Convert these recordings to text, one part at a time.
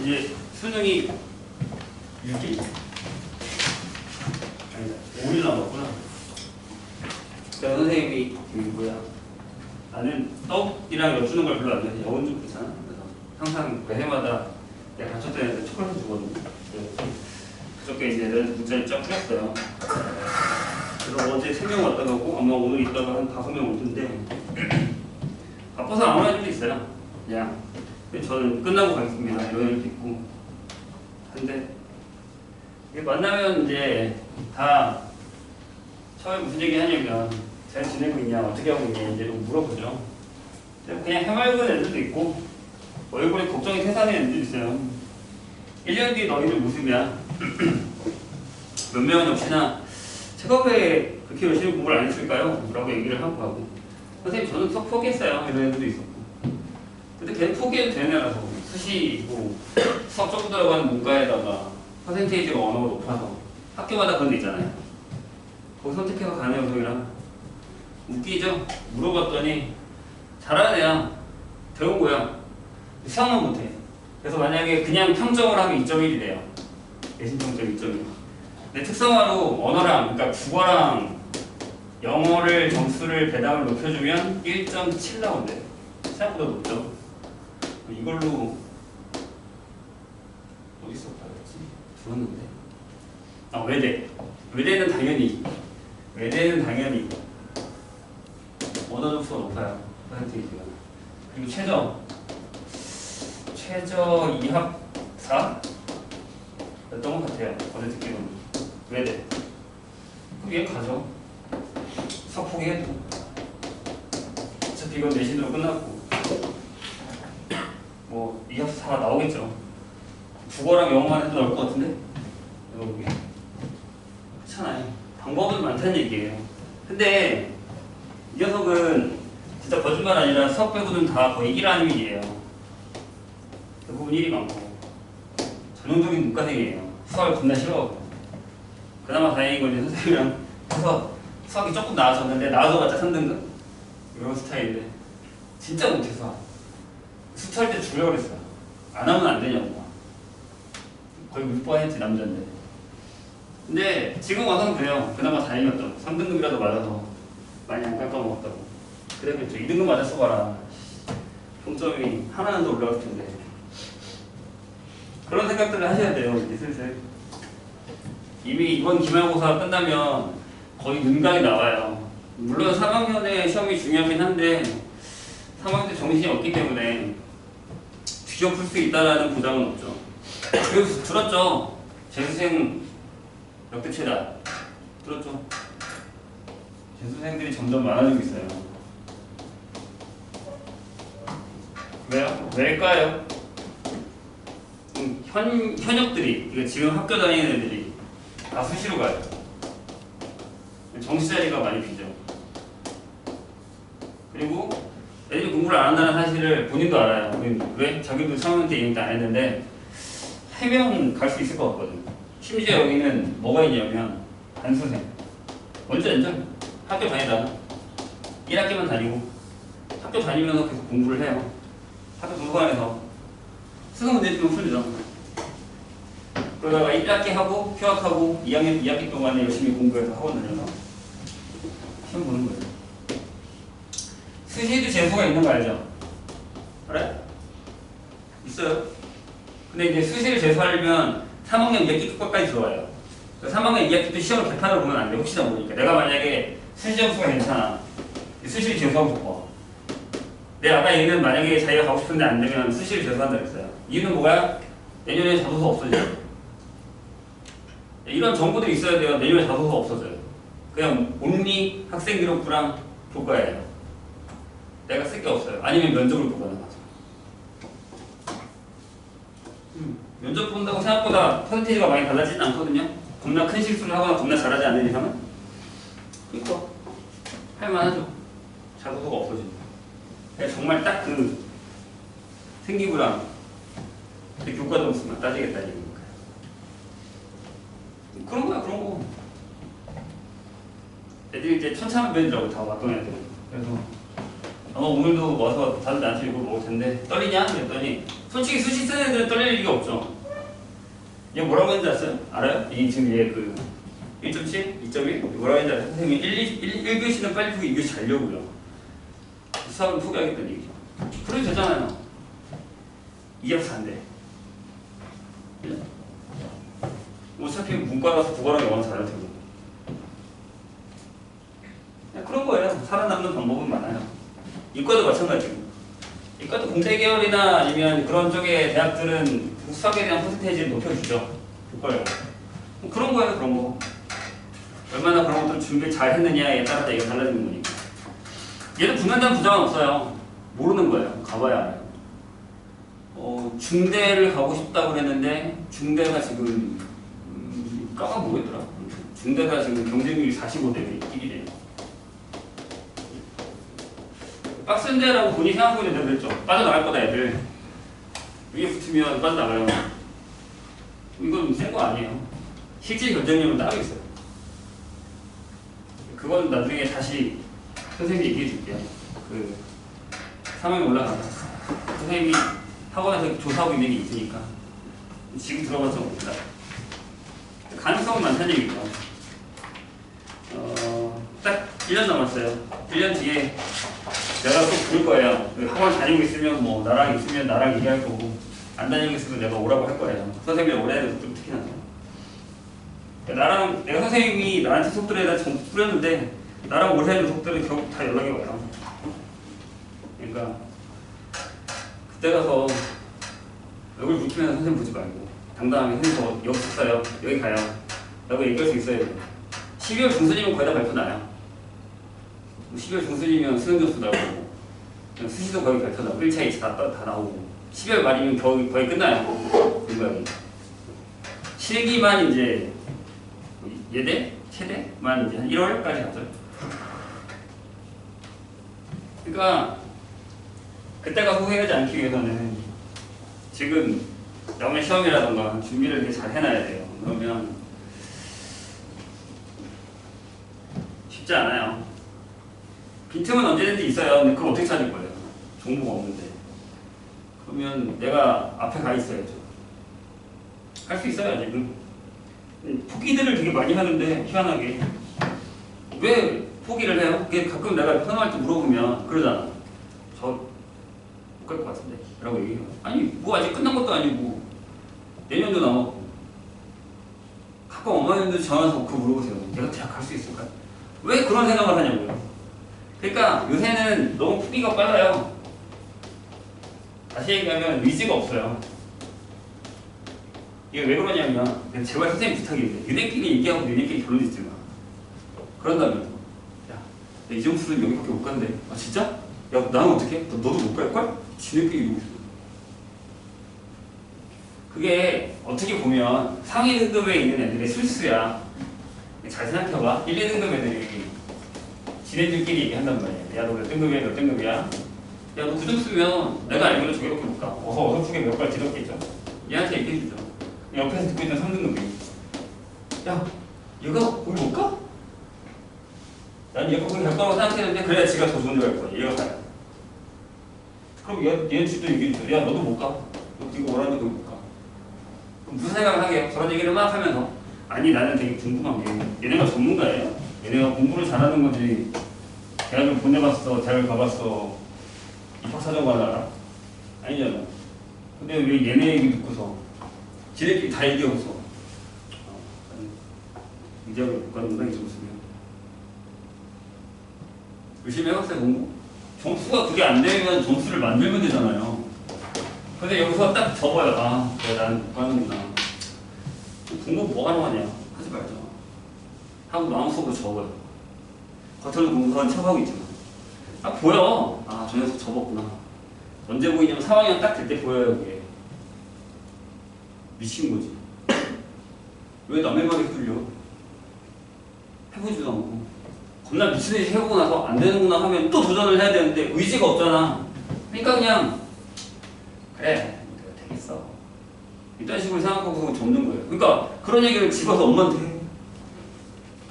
이제 수능이 6일? 아니다, 5일 남았구나. 그러니까 선생님이 뭐야, 나는 떡이랑 엿주는 걸 별로 안 좋아해. 여운 좀 그렇잖아. 그래서 항상 매해마다 내가 가르쳤던 애한테 초콜릿 주거든. 그래서 그저께 이제 문자를 쫙 풀었어요. 그래서 어제 3명 왔다 가고 아마 오늘 있다가 한 5명 올 텐데 바빠서 안 오는 애들도 있어요. 그냥 저는 끝나고 가겠습니다 이런 애들도 있고 근데 만나면 이제 다 처음에 무슨 얘기 하냐면 잘 지내고 있냐 어떻게 하고 있냐 이제 좀 물어보죠. 그냥 해맑은 애들도 있고 얼굴에 걱정이 태산의 애들도 있어요. 1년 뒤에 너희들 모습이야. 몇 명은 역시나 제가 왜 그렇게 열심히 공부를 안 했을까요? 라고 얘기를 하고 가고 선생님 저는 수학 포기했어요 이런 애들도 있었고 근데 걔는 포기해도 되는 애라서 수시고 수학 조금 들어가는 문과에다가 퍼센테이지가 언어가 높아서 학교마다 그런 데 있잖아요. 거기 선택해서 가는 녀석이랑 웃기죠? 물어봤더니 잘하는 애야. 배운 거야. 수학만 못해. 그래서 만약에 그냥 평점을 하면 2.1이 돼요. 내신 평점 2.1. 근데 특성화로 언어랑 그러니까 국어랑 영어를 점수를 배당을 높여주면 1.7 나온대요. 생각보다 높죠. 이걸로 어디서 받았지? 들었는데. 아 외대. 외대는 당연히 언어 점수가 높아요. 퍼센테이지가. 그리고 최저 2합4 였던 것 같아요. 어제 듣기로는. 외대. 그럼 얘 가죠. 수학 포기해도. 어차피 이건 내신으로 끝났고. 뭐 2합4 나오겠죠. 국어랑 영어만 해도 나올 것 같은데? 이거 보기. 그렇잖아요. 방법은 많다는 얘기예요. 근데 이 녀석은 진짜 거짓말 아니라 수학 빼고는 다 거의 1 아니면 1이에요. 대부분 1이 많고 전형적인 문과생이에요. 수학을 겁나 싫어하고 그나마 다행인 건 이제 선생님이랑 해서 수학이 조금 나아졌는데 나아져봤자 3등급? 이런 스타일인데 진짜 못해 수학. 수투할 때 죽으려고 그랬어요. 안 하면 안 되냐고. 거의 울 뻔했지 남자인데. 근데 지금 와서는 그래요. 그나마 다행이었죠. 3등급이라도 맞아서 많이 안 깎아먹었다고. 그래야겠죠. 2등급 맞았어 봐라. 평점이 하나는 더 올라갈 텐데. 그런 생각들을 하셔야 돼요. 이제 슬슬. 이미 이번 기말고사 끝나면 거의 능강이 나와요. 물론 3학년에 시험이 중요하긴 한데 3학년 때 정신이 없기 때문에 뒤져풀 수 있다는 보장은 없죠. 그리고 들었죠? 재수생 역대 최다. 들었죠? 재수생들이 점점 많아지고 있어요. 왜요? 왜일까요? 현역들이, 그러니까 지금 학교 다니는 애들이 다 수시로 가요. 정시 자리가 많이 비죠. 그리고 애들이 공부를 안 한다는 사실을 본인도 알아요. 왜? 자기도 3학년 때 2학년 때 안 했는데 해면 갈 수 있을 것 같거든. 심지어 여기는 뭐가 있냐면 반수생. 뭔지 알죠? 학교 다니다 1학기만 다니고 학교 다니면서 계속 공부를 해요. 학교 도서관에서 수능 문제 좀 풀죠. 그러다가 1학기 하고 휴학하고 2학기 동안에 열심히 공부해서 학원 다녀서 시험 보는 거예요. 수시에도 재수가 있는 거 알죠? 그래? 있어요. 근데 이제 수시를 재수하려면 3학년 2학기 끝까지 들어와요. 3학년 2학기 때 시험을 개판으로 보면 안 돼. 혹시나 모르니까. 내가 만약에 수시 점수가 괜찮아. 수시를 재수하고 싶어. 아까 얘는 만약에 자기가 가고 싶은데 안 되면 수시를 재수한다 그랬어요. 이유는 뭐야? 내년에 자소서 없어져요. 이런 정보들이 있어야 돼요. 내년에 자소서 없어져요. 그냥 온리 학생기록부랑 교과예요. 내가 쓸 게 없어요. 아니면 면접을 보거나 가서. 면접 본다고 생각보다 퍼센테이지가 많이 달라지진 않거든요. 겁나 큰 실수를 하거나 겁나 잘하지 않는 이상은 그러니까 할만하죠. 자소서가 없어지니까. 정말 딱 그 생기부랑 교과 점수만 따지겠다는 얘기니까. 그런 거야, 그런 거. 애들이 이제 천차만별이라고 다 왔던 애들. 그래서 아마 오늘도 와서 다들 나한테 이거 먹을 텐데 떨리냐? 그랬더니 솔직히 수시 쓰는 애들은 떨릴 리가 없죠. 얘 뭐라고 했는지 아세요? 알아요? 이 지금 얘 그 1.7? 2.1? 뭐라고 했는지 알아요? 선생님이 1교시는 빨리 푸고 2교시 자려고요. 수학은 포기하겠다는 얘기죠. 그래도 되잖아요. 이해서 안 돼. 어차피 문과라서 국어랑 영어는 잘할 테고. 그런 거예요. 살아남는 방법은 많아요. 이과도 마찬가지고. 이과도 공대 계열이나 아니면 그런 쪽의 대학들은 수학에 대한 퍼센테이지를 높여주죠. 교과요. 그런 거예요, 그런 거. 얼마나 그런 것들 준비 잘 했느냐에 따라서 이게 달라지는 거니까. 얘는 붙는다는 부담은 없어요. 모르는 거예요. 가봐야 알아요. 중대를 가고 싶다고 그랬는데 중대가 지금 까먹어보겠더라. 중대가 지금 경쟁률이 45대 1이래요. 빡센 데라고 본인이 생각하고 있는데 그랬죠. 빠져나갈 거다 애들. 위에 붙으면 빠져나가요. 이건 센 거 아니에요. 실질 결정력은 따로 있어요. 그건 나중에 다시 선생님이 얘기해 줄게요. 그 3학년 올라가서 선생님이 학원에서 조사하고 있는 게 있으니까 지금 들어가서 봅니다. 가능성은 많다는 얘기죠. 딱 1년 남았어요. 1년 뒤에 내가 또 부를 거예요. 학원 다니고 있으면 뭐 나랑 있으면 나랑 얘기할 거고 안 다니고 있으면 내가 오라고 할 거예요. 선생님이 오래 해서 좀 특히나. 나랑 내가 선생님이 나한테 속들에다 전부 뿌렸는데 나랑 오래 하는 속들은 결국 다 연락이 와요. 그러니까 그때 가서 얼굴 붉히면 선생님 보지 말고 당당하게 선생님 저 여기 있어요. 여기 가요. 라고 얘기할 수 있어야 돼요. 12월 중순이면 거의 다 발표 나요. 12월 중순이면 수능 점수 나오고 수시도 거의 발표 나오고 1차, 2차 다 나오고 12월 말이면 거의 끝나요. 공부하기. 실기만 이제 예대? 최대만 이제 한 1월까지 가죠. 그러니까 그때가 후회하지 않기 위해서는 지금 남의 시험이라던가 준비를 되게 잘 해놔야 돼요. 그러면 쉽지 않아요. 빈틈은 언제든지 있어요. 근데 그걸 어떻게 찾을 거예요? 정보가 없는데. 그러면 내가 앞에 가 있어야죠. 할 수 있어요, 지금. 포기들을 되게 많이 하는데 희한하게 왜 포기를 해요? 그게 가끔 내가 편할 때 물어보면 그러잖아. 저 못 갈 것 같은데 라고 얘기해요. 아니 뭐 아직 끝난 것도 아니고 내년도 남았고 가끔 엄마님들 전화해서 그거 물어보세요. 내가 대학 갈 수 있을까? 왜 그런 생각을 하냐고요. 그러니까 요새는 너무 포기가 빨라요. 다시 얘기하면 의지가 없어요. 이게 왜 그러냐면 제발 선생님 부탁인데 니네끼리 얘기하고 니네끼리 결론 짓지 마. 그런다면 야, 이 점수는 여기밖에 못 간대. 아 진짜? 야 나는 어떡해? 너도 못 갈걸? 지네끼리 이러고 있어. 그게 어떻게 보면 상위 등급에 있는 애들의 실수야. 잘 생각해봐. 1, 2등급 애들이 지네들끼리 얘기한단 말이야. 야 너 몇 등급이야 몇 등급이야? 야 너 9등 쓰면 내가 알기로 저기밖에 못 가. 어서 푸게 몇 발 뒤덮겠죠. 얘한테 얘기해주죠. 옆에서 듣고 있는 3등급이 야 얘가 거기 못 가? 난 얘가 거기 갈 거라고 생각했는데 그래야 지가 더 좋은 데 갈 거야. 얘가 가야. 그럼 얘 집도 얘기해주죠. 야 너도 못 가. 너 네가 원하는 데도 못 가. 그럼 무슨 생각을 하게요? 저런 얘기를 막 하면서 아니 나는 되게 궁금한 게 얘네가 전문가예요? 얘네가 공부를 잘하는 거지 대학을 보내봤어 대학을 가봤어 입학사정관 알아? 아니잖아. 근데 왜 얘네 얘기 듣고서 지네끼리 다 얘기하고서 이 대학을 못 가는구나 이 점수면 열심히 해봤어요 공부? 점수가 그게 안 되면 점수를 만들면 되잖아요. 근데 여기서 딱 접어요. 아 그래 나는 못 가는구나. 공부 뭐 하러 하냐 하지 말자 하고 마음속으로 접어요. 겉으로는 공부하는 척하고 있지만 아 보여. 아 저 녀석 접었구나. 언제 보이냐면 3학년 딱 될 때 보여요. 그게 미친 거지. 왜 남의 말에 끌려? 해보지도 않고 겁나 미친 듯이 해보고 나서 안 되는구나 하면 또 도전을 해야 되는데 의지가 없잖아. 그러니까 그냥 그래 내가 되겠어 이딴 식으로 생각하고 접는 거예요. 그러니까 그런 얘기를 집어서 엄마한테 해.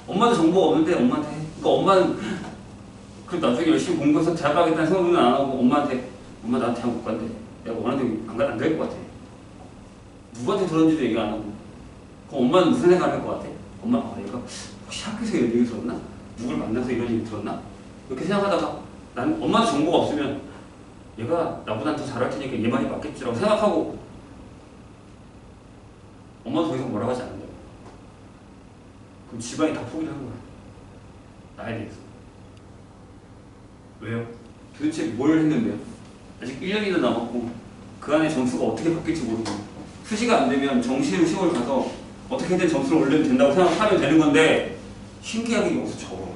엄마도 정보가 없는데 엄마한테 해. 그러니까 엄마는 그 나중에 열심히 공부해서 대학 가겠다는 생각은 안 하고 엄마한테 엄마 나한테 대학 못 간대. 내가 원하는 데 안 갈 것 같아. 누구한테 들었는지도 얘기 안 하고. 그럼 엄마는 무슨 생각을 할 것 같아? 엄마, 얘가 혹시 학교에서 이런 얘기 들었나? 누굴 만나서 이런 얘기 들었나? 이렇게 생각하다가 난 엄마한테 정보가 없으면 얘가 나보다 더 잘할 테니까 얘 말이 맞겠지라고 생각하고 엄마도 더 이상 뭐라고 하지 않는다. 그럼 집안이 다 포기를 한 거야. 나에 대해서. 왜요? 도대체 뭘 했는데요? 아직 1년이나 남았고 그 안에 점수가 어떻게 바뀔지 모르고 수시가 안 되면 정시로 시험을 가서 어떻게든 점수를 올려도 된다고 생각하면 되는 건데 신기하게 여기서 적어.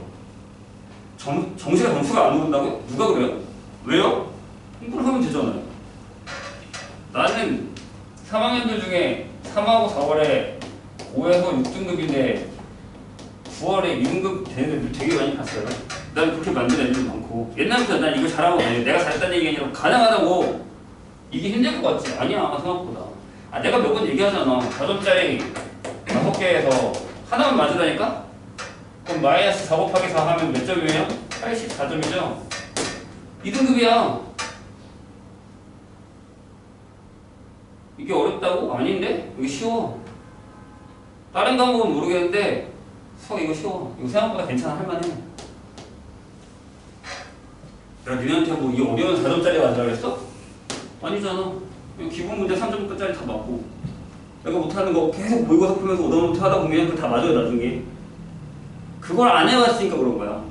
정시가 점수가 안 오른다고요? 누가 그래요? 왜요? 공부를 하면 되잖아요. 나는 3학년들 중에 3하고 4월에 5에서 6등급인데 9월에 2등급 되는 애들 되게 많이 봤어요. 난 그렇게 만든 애들도 많고 옛날부터 난 이거 잘하고 다녀. 내가 잘했다는 얘기가 아니라 가능하다고. 이게 힘들 것 같지? 아니야 생각보다. 내가 몇 번 얘기하잖아. 4점짜리 5개에서 하나만 맞으라니까? 그럼 마이너스 4 곱하기 4 하면 몇 점이에요? 84점이죠? 2등급이야. 이게 어렵다고? 아닌데? 이게 쉬워. 다른 과목은 모르겠는데 수학 이거 쉬워. 이거 생각보다 괜찮아. 할만해. 내가 니네한테 뭐 이 어려운 4점짜리 맞으라 그랬어? 아니잖아. 기본 문제 3점짜리 다 맞고 내가 못하는 거 계속 모의고사 풀면서 오다못해 하다 보면 그거 다 맞아요 나중에. 그걸 안 해봤으니까 그런 거야.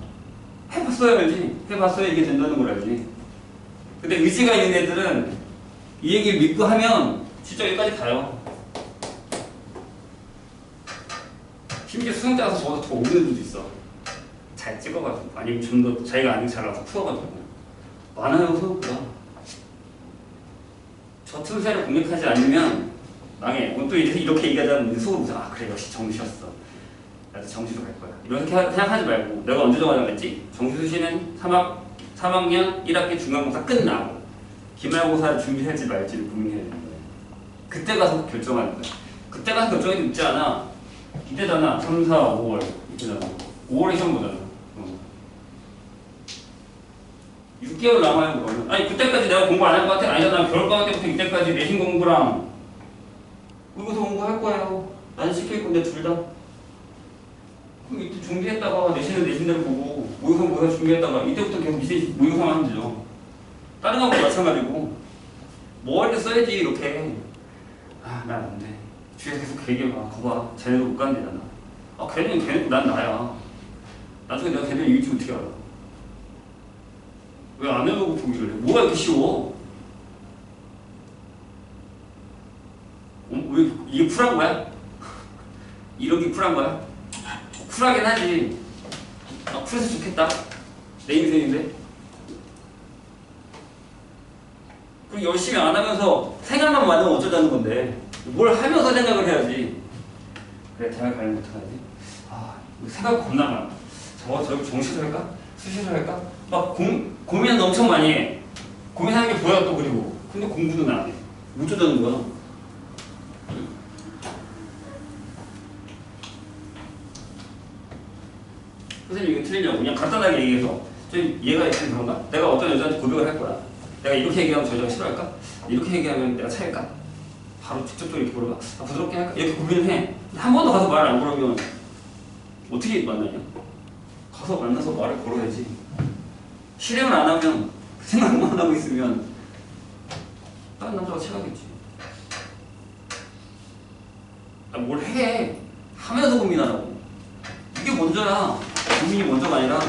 해봤어야 알지. 해봤어야 이게 된다는 걸 알지. 근데 의지가 있는 애들은 이 얘기를 믿고 하면 진짜 여기까지 가요. 심지어 수능 때 가서 저보다 더 오는 애들도 있어. 잘 찍어가지고 아니면 좀 더 자기가 아는 잘 알아서 풀어가지고 많아요 생각보다. 저 틈새를 공략하지 않으면 망해. 또 이제 이렇게 얘기하자면 속으로 보자. 아 그래 역시 정시였어. 나도 정시로 갈 거야. 이렇게 생각하지 말고 내가 언제 정하자고 했지? 정시수시는 3학년 1학기 중간고사 끝나고 기말고사를 준비할지 말지를 고민해야 되는 거야. 그때 가서 결정하는 거야. 그때 가서 결정이 늦지 않아. 이때잖아. 3, 4, 5월 이때잖아. 5월에 시험 보잖아. 6개월 남아요 그러면. 아니 그때까지 내가 공부 안 할 것 같아? 아니잖아. 겨울방학 때부터 이때까지 내신 공부랑 모의고사 공부할 거예요. 난 시킬 건데 둘 다. 그럼 이때 준비했다가 내신은 내신대로 보고 모의고사 준비했다가 이때부터 계속 모의고사만 하면 되죠. 다른 거하고 마찬가지고 뭐 할 때 써야지 이렇게. 난 안 돼. 주위에서 계속 얘기해봐. 거봐. 쟤네도 못 간대잖아. 걔네도 난 나야. 나중에 내가 걔네를 이길지 어떻게 알아? 왜 안 해보고 포기를 해? 뭐가 이렇게 쉬워? 왜 이게 쿨한 거야? 이렇게 쿨한 거야? 쿨하긴 하지. 쿨해서 좋겠다. 내 인생인데. 그리고 열심히 안 하면서 생각만 많으면 어쩌자는 건데 뭘 하면서 생각을 해야지. 그래 대학 가려면 어떡하지? 생각 겁나 많아. 저거 정시로 할까? 수시로 할까? 막 고민은 엄청 많이 해. 고민하는 게 보여 또. 그리고 근데 공부는 안 해. 어쩌자는 거야? 선생님 이거 틀리냐고 그냥 간단하게 얘기해서 좀 이해가 있으면 그런가? 내가 어떤 여자한테 고백을 할 거야. 내가 이렇게 얘기하면 저 여자가 싫어할까? 이렇게 얘기하면 내가 차일까? 바로 직접적으로 이렇게 물어봐. 부드럽게 할까? 이렇게 고민을 해. 한 번도 가서 말 안 걸으면 어떻게 만나냐? 가서 만나서 말을 걸어야지. 실행을 안 하면 생각만 하고 있으면 다른 남자가 취하겠지. 뭘 해. 하면서 고민하라고. 이게 먼저야. 고민이 먼저가 아니라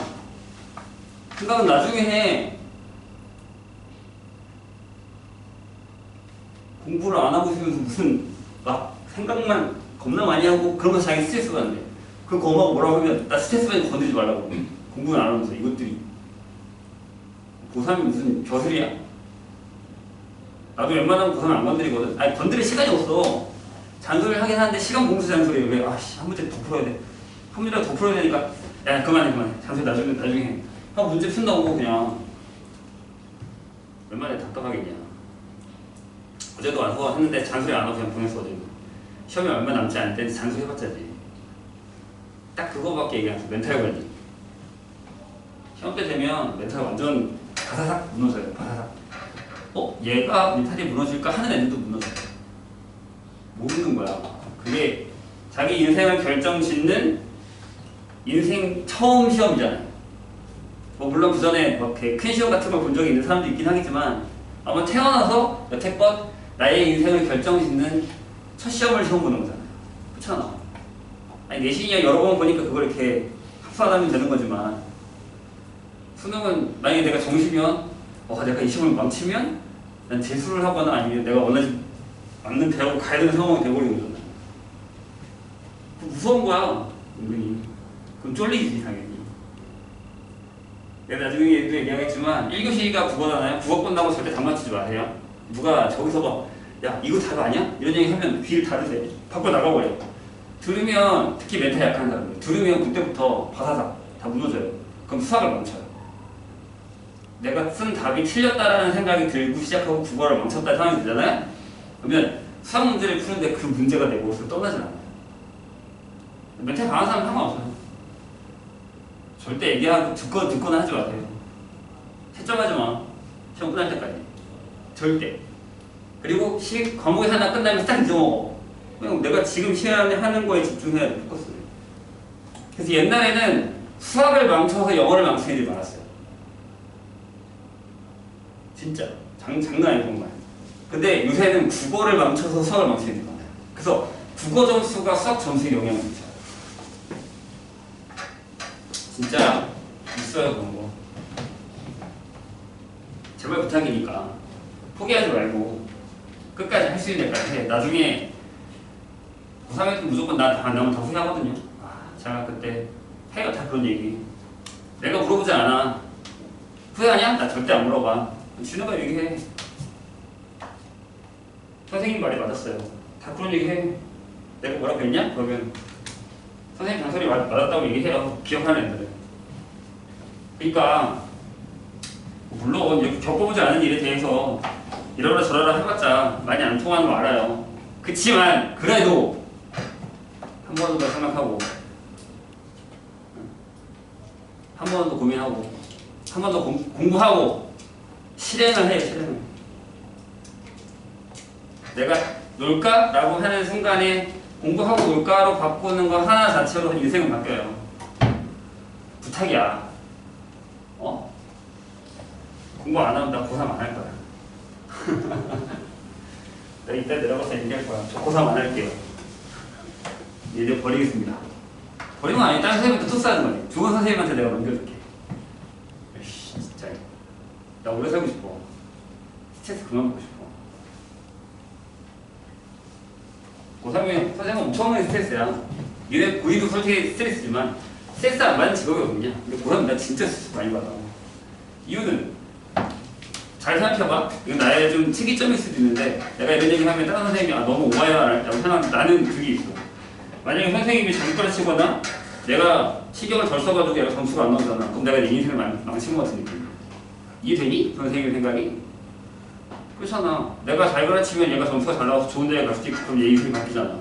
생각은 나중에 해. 공부를 안 하고 있으면서 무슨 막 생각만 겁나 많이 하고 그러면서 자기 스트레스 받는데 그럼 그 엄마가 뭐라고 하면 나 스트레스 받는 거 건드리지 말라고. 공부는 안 하면서 이것들이 고3이 무슨 벼슬이야? 나도 웬만하면 고3을 안 건드리거든. 아니 건드릴 시간이 없어. 잔소리를 하긴 하는데 시간 봉투 잔소리예요. 왜? 한 문제 더 풀어야 돼. 한 문제라도 더 풀어야 되니까 야 그만해. 잔소리 나중에 해. 하고 문제 푼다고 그냥. 얼마나 답답하겠냐. 어제도 와서 했는데 잔소리 안 하고 그냥 보냈어. 어제는. 시험이 얼마 남지 않을 때 잔소리 해봤자지. 딱 그거밖에 얘기 안 했어. 멘탈 관리. 시험 때 되면 멘탈 완전 바사삭 무너져요. 바사삭. 얘가 멘탈이 무너질까 하는 애들도 무너져요. 모르는 거야. 그게 자기 인생을 결정짓는 인생 처음 시험이잖아요. 물론 그 전에 큰 시험 같은 걸 본 적이 있는 사람도 있긴 하겠지만 아마 태어나서 여태껏 나의 인생을 결정짓는 첫 시험을 처음 보는 거잖아요. 그렇잖아. 아니 내신이야 여러 번 보니까 그걸 이렇게 합산하면 되는 거지만 수능은 만약에 내가 정시면 내가 이 시험을 망치면 난 재수를 하거나 아니면 내가 원하지 않는 대학으로 가야 되는 상황이 돼버리는 거잖아요. 무서운 거야 은근히. 그럼 쫄리지 당연히. 내가 나중에도 얘기하겠지만 1교시가 국어잖아요. 국어 끝나고 절대 답 맞추지 마세요. 누가 저기서 야 이거 답 아니야? 이런 얘기 하면 귀를 닫으세요. 밖으로 나가버려. 들으면 특히 멘탈 약한 사람들 들으면 그때부터 바사삭 다 무너져요. 그럼 수학을 망쳐요. 내가 쓴 답이 틀렸다라는 생각이 들고 시작하고 국어를 망쳤다는 상황이 되잖아요. 그러면 수학 문제를 푸는데 그 문제가 내 모습을 떠나지 않아요. 멘탈 강한 사람은 상관없어요. 절대 얘기하고 듣거나 하지 마세요. 채점하지 마. 시험 끝날 때까지. 절대. 그리고 과목에서 하나 끝나면 딱 잊어먹어. 그냥 내가 지금 시간에 하는 거에 집중해야 돼. 포커스를. 그래서 옛날에는 수학을 망쳐서 영어를 망치는 애들이 많았어요. 진짜. 장난 아니고 정말. 근데 요새는 국어를 망쳐서 수학을 망치는 애들이 많아요. 그래서 국어 점수가 수학 점수에 영향을 미쳐요. 진짜 있어요 그런 거. 제발 부탁이니까 포기하지 말고 끝까지 할 수 있는 데까지 해. 나중에 고3에서 무조건 나 나오면 다 후회하거든요. 제가 그때 해요 다 그런 얘기. 내가 물어보지 않아. 후회하냐? 나 절대 안 물어봐. 준호가 얘기해. 선생님 말이 맞았어요. 다 그런 얘기해. 내가 뭐라고 했냐? 그러면 선생님 잔소리 맞았다고 얘기해요. 기억하는 애들은. 그러니까 물론 이렇게 겪어보지 않은 일에 대해서 이러라 저러라 해봤자 많이 안 통하는 거 알아요. 그치만 그래도 한 번 더 생각하고 한 번 더 고민하고 한 번 더 공부하고 실행을 해요. 실행을. 내가 놀까? 라고 하는 순간에 공부하고 놀까로 바꾸는 거 하나 자체로 인생은 바뀌어요. 부탁이야. 공부 안 하면 나 고3 안 할 거야. 내가 이따 내려가서 얘기할 거야. 저 고3 안 할게요. 얘들 버리겠습니다. 버리는 건 아니, 다른 선생님한테 또 싸는 거지. 좋은 선생님한테 내가 넘겨줄게. 에이씨, 진짜. 나 오래 살고 싶어. 스트레스 그만 받고 싶어. 고3이면 선생님은 엄청나게 스트레스야. 니네 고2도 솔직히 스트레스지만 스트레스 안 받는 직업이 어딨냐? 근데 고3 나 진짜 스트레스 많이 받아. 이유는 잘 생각해봐. 이건 나의 좀 특이점일 수도 있는데 내가 이런 얘기 하면 다른 선생님이 너무 오바야 라고 생각하는데 나는 그게 있어. 만약에 선생님이 잘못 가르치거나 내가 신경을 덜 써가지고 얘가 점수가 안 나오잖아. 그럼 내가 내 인생을 망친 것 같은 느낌. 이해되니? 그 선생님 생각이? 그렇잖아. 내가 잘 가르치면 얘가 점수가 잘 나와서 좋은 데에 갈 수도 있고 그럼 얘 인생이 바뀌잖아.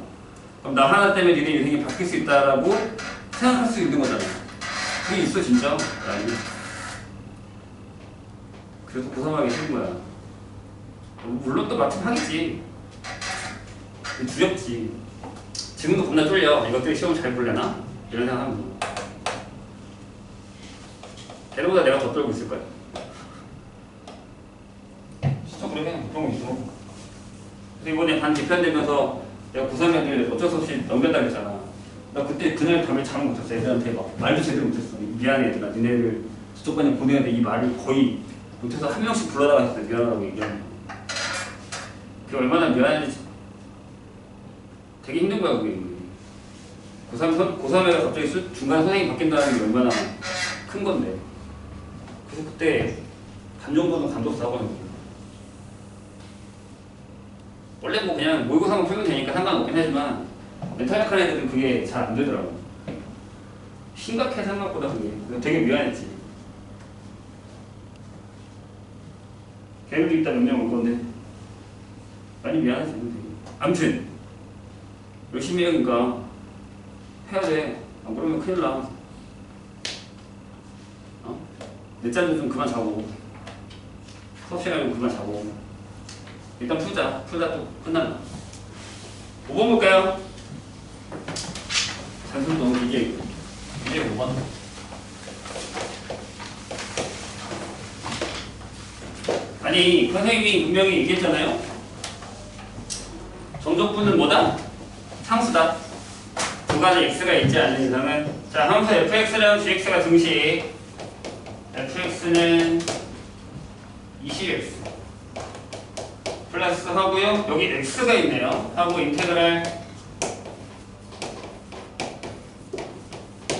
그럼 나 하나 때문에 니네 인생이 바뀔 수 있다라고 생각할 수 있는 거잖아. 그게 있어 진짜. 나는. 그래서 고3하기 싫은 거야. 물론 또 마침 하겠지. 두렵지. 지금도 겁나 쫄려. 이것들이 시험을 잘 볼려나? 이런 생각하면 걔네보다 내가 더 떨고 있을 거야. 진짜 그래. 그런 거 있어. 그래서 이번에 반 개편되면서 내가 고3 애들 어쩔 수 없이 넘겼다 그랬잖아. 나 그때 그날 밤에 잠을 못 잤어. 애들한테 막 말도 제대로 못했어. 미안해 얘들아. 니네를 저쪽 반에 보내는데 이 말을 거의 못해서 한 명씩 불러다가 했어. 미안하다고 얘기하는. 그게 얼마나 미안한지 되게 힘든 거야 그게. 고3애가 갑자기 중간 선생님이 바뀐다는 게 얼마나 큰 건데. 그래서 그때 반 정도는 감독 사고는 거야. 원래 뭐 그냥 모의고사만 풀면 되니까 상관없긴 하지만 멘탈 약한 애들은 그게 잘 안 되더라고. 심각해 생각보다 그게. 되게 미안했지. 걔네도 이따 명령 올 건데 많이 미안하지. 아무튼 열심히 해야니까 해야 돼. 안 그러면 큰일 나. 늦잠도 좀 그만 자고 수업 시간에 좀 그만 자고 일단 풀다 또 끝난다. 5번 볼까요? 잔소리 너무 이게 5번. 아니 선생님이 분명히 얘기했잖아요. 정적분은 뭐다? 상수다. 두 가지 x가 있지 않는 이상은 자 함수 fx랑 gx가 등식 fx는 20x 플러스 하고요. 여기 x가 있네요. 하고 인테그랄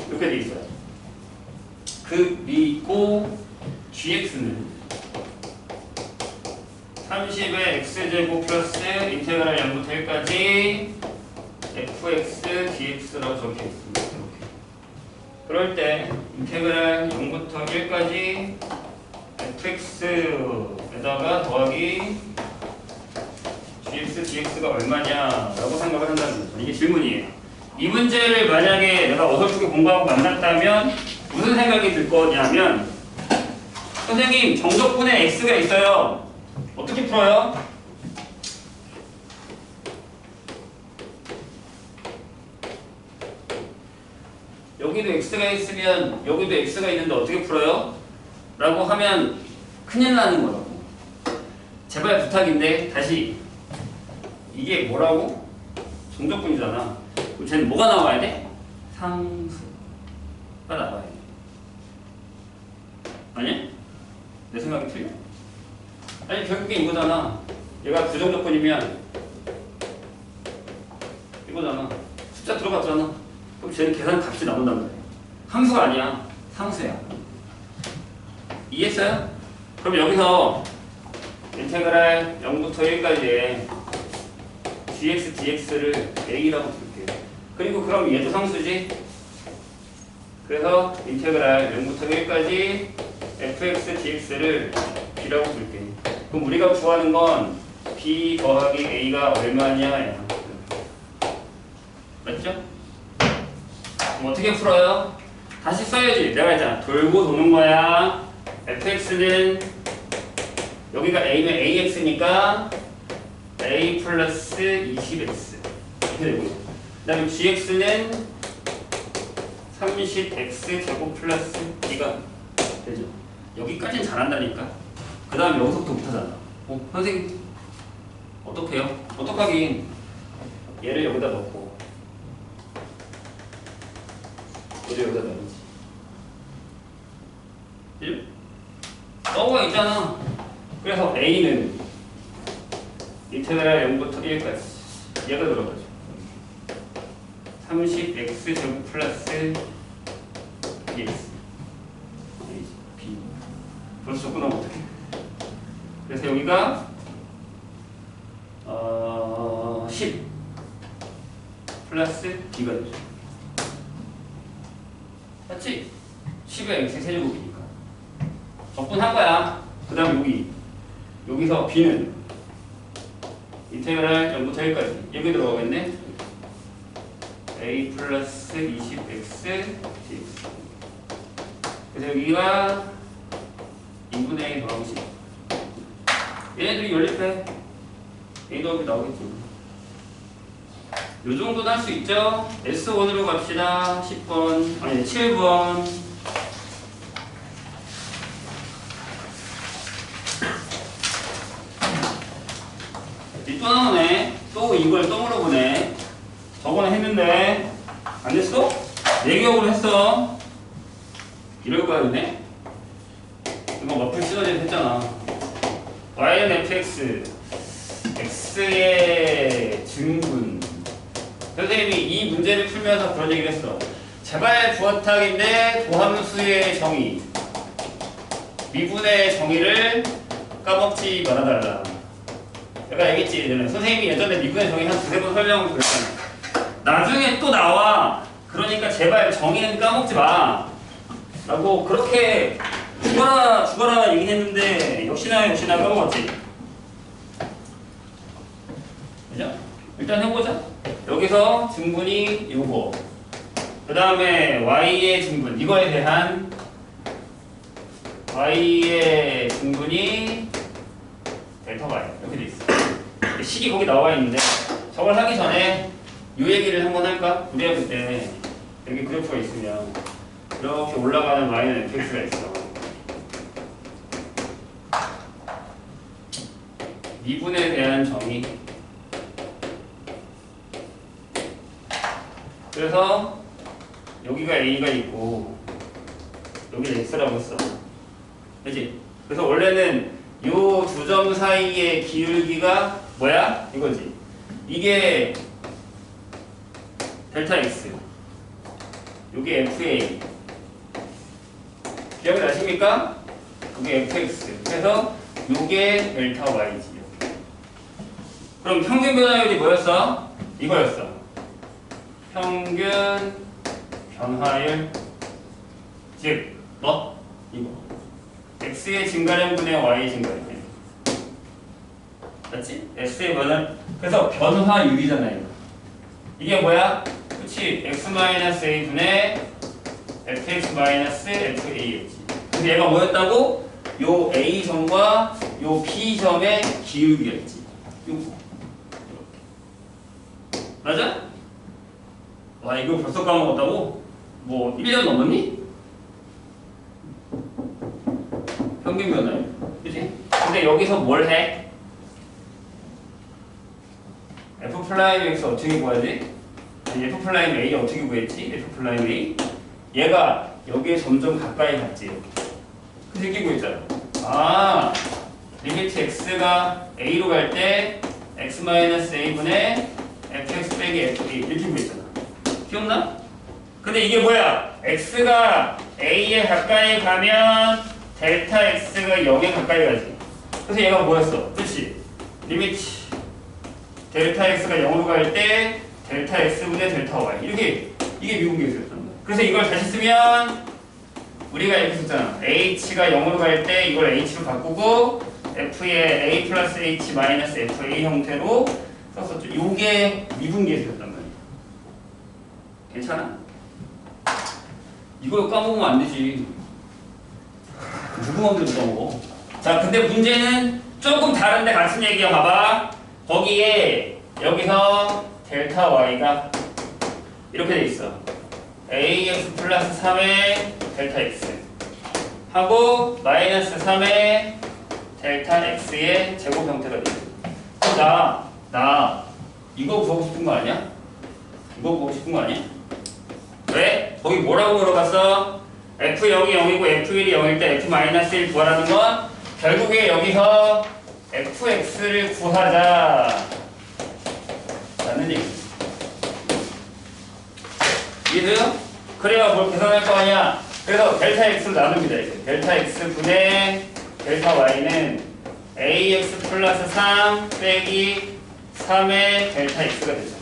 이렇게 돼 있어요. 그리고 gx는 30의 x제곱 플러스 인테그랄 0부터 1까지 fx dx라고 적혀 있습니다. 이렇게. 그럴 때 인테그랄 0부터 1까지 fx에다가 더하기 gx dx가 얼마냐라고 생각을 한다는 거죠. 이게 질문이에요. 이 문제를 만약에 내가 어설프게 공부하고 만났다면 무슨 생각이 들 거냐면 선생님 정적분에 x가 있어요. 어떻게 풀어요? 여기도 x가 있으면 여기도 x가 있는데 어떻게 풀어요? 라고 하면 큰일 나는 거라고. 제발 부탁인데 다시 이게 뭐라고? 정적분이잖아. 그럼 쟤는 뭐가 나와야 돼? 상수가 나와야 돼. 아니야? 내 생각이 틀려? 아니 결국에 이거잖아. 얘가 부정적분이면 이거잖아. 숫자 들어갔잖아. 그럼 쟤는 계산 값이 나온단 말이야. 함수가 아니야. 상수야. 이해했어요? 그럼 여기서 인테그랄 0부터 1까지의 gx, dx를 a라고 줄게요. 그리고 그럼 얘도 상수지? 그래서 인테그랄 0부터 1까지 fx, dx를 b라고 줄게. 그럼 우리가 구하는 건 b 더하기 a가 얼마냐야. 맞죠? 그럼 어떻게 풀어요? 다시 써야지. 내가 했잖아. 돌고 도는 거야. fx는 여기가 a면 ax니까 a 플러스 20x 이렇게 되고요. 그 다음에 gx는 30x 제곱 플러스 b가 되죠. 여기까지는 잘한다니까. 그 다음에 여기서부터 못하잖아. 선생님 어떡해요? 어떡하긴 얘를 여기다 넣고 얘를 여기다 넣어야지. 떠가 있잖아. 그래서 a는 인테그랄 0부터 1까지 얘가 들어가죠. 30x 제곱 플러스 bx b 벌써 접근하면 어떡해. 그래서 여기가 10 플러스 b가 되죠. 맞지? 10의 x 세제곱이니까 적분한 거야. 그 다음 여기서 b는 인테그랄 0부터 1까지 여기 들어가겠네. a 플러스 20x dx. 그래서 여기가 2분의 a 더하기 10. 얘네들이 연립해. a 더하기 나오겠죠. 요 정도는 할 수 있죠. S1으로 갑시다. 10번 아니 7번. 또 나오네. 또 이걸 또 물어보네. 저번에 했는데 안 됐어? 내 기억으로 했어. 이럴 거야 근데. 이거 머플 시너지를 했잖아. y는 fx x의 증분. 선생님이 이 문제를 풀면서 그런 얘기를 했어. 제발 부화탁인데 도함수의 정의 미분의 정의를 까먹지 말아달라. 내가 얘기했지. 예전에 선생님이 예전에 미분의 정의 한 두세 번 설명을 그랬잖아. 나중에 또 나와. 그러니까 제발 정의는 까먹지 마 라고 그렇게 죽어라 얘기는 했는데 역시나 까먹었지. 그죠? 일단 해보자. 여기서 증분이 요거, 그 다음에 y의 증분, 이거에 대한 y의 중분이 델타 y 이렇게 돼 있어. 식이 거기 나와 있는데 저걸 하기 전에 이 얘기를 한번 할까? 우리가 그때 여기 그래프가 있으면 이렇게 올라가는 y는 fx가 있어. 미분에 대한 정의. 그래서 여기가 a가 있고 여기 x라고 했어. 그치? 그래서 원래는 요 두 점 사이의 기울기가 뭐야? 이거지. 이게 델타 x. 요게 fa. 기억이 나십니까? 그게 fx. 그래서 요게 델타 y지. 그럼 평균 변화율이 뭐였어? 이거였어. 평균 변화율. 즉, 뭐? 이거. x의 증가량분의 y 증가량. 맞지? x의 변화. 그래서 변화율이잖아요. 이게 뭐야? 그치? x-a분의 fx-fa였지. 근데 얘가 뭐였다고? 요 a점과 요 b점의 기울기였지. 요거. 맞아? 와, 이거 벌써 까먹었다고? 뭐 1년 넘었니? 평균 변화율. 그치? 근데 여기서 뭘 해? F'X 어떻게 구하지? 아니, F'A 어떻게 구했지? F'A 얘가 여기에 점점 가까이 갔지. 그래서 이렇게 구했잖아. 아, 리미트 x가 a로 갈 때 x-a분의 fx 빼기 fa 이렇게 구했잖아. 기억나? 근데 이게 뭐야? x가 a에 가까이 가면 델타 x가 0에 가까이 가지. 그래서 얘가 뭐였어? 그치? 리미트 델타 x가 0으로 갈 때 델타 x분의 델타 y 이렇게 이게 미분계수였단 말이야. 그래서 이걸 다시 쓰면 우리가 이렇게 썼잖아. h가 0으로 갈 때 이걸 h로 바꾸고 f의 a 플러스 h 마이너스 fa 형태로 썼었죠. 요게 미분계수였단 말이야. 괜찮아? 이걸 까먹으면 안 되지. 누구 맘대로 까먹어. 자, 근데 문제는 조금 다른데 같은 얘기야. 봐봐. 거기에 여기서 델타 y가 이렇게 돼 있어. ax 플러스 3의 델타 x 하고 마이너스 3의 델타 x의 제곱 형태가 돼 있어. 나 이거 보고 싶은 거 아니야? 이거 보고 싶은 거 아니야? 왜? 거기 뭐라고 물어봤어? f0이 0이고 f1이 0일 때 f-1 구하라는 건 결국에 여기서 fx를 구하자 라는 얘기. 이해돼요? 그래야 뭘 계산할 거 아니야. 그래서 델타 x를 나눕니다. 이제 델타 x 분의 델타 y는 ax 플러스 3 빼기 3의 델타 x가 되죠.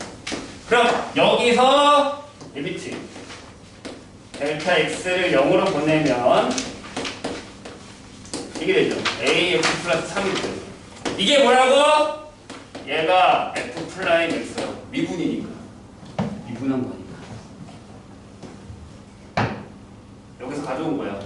그럼 여기서 리미트 델타 x를 0으로 보내면 이게 되죠. ax 플러스 3이 되죠. 이게 뭐라고? 얘가 f 플라임 x라고. 미분이니까. 미분한 거니까. 여기서 가져온 거야.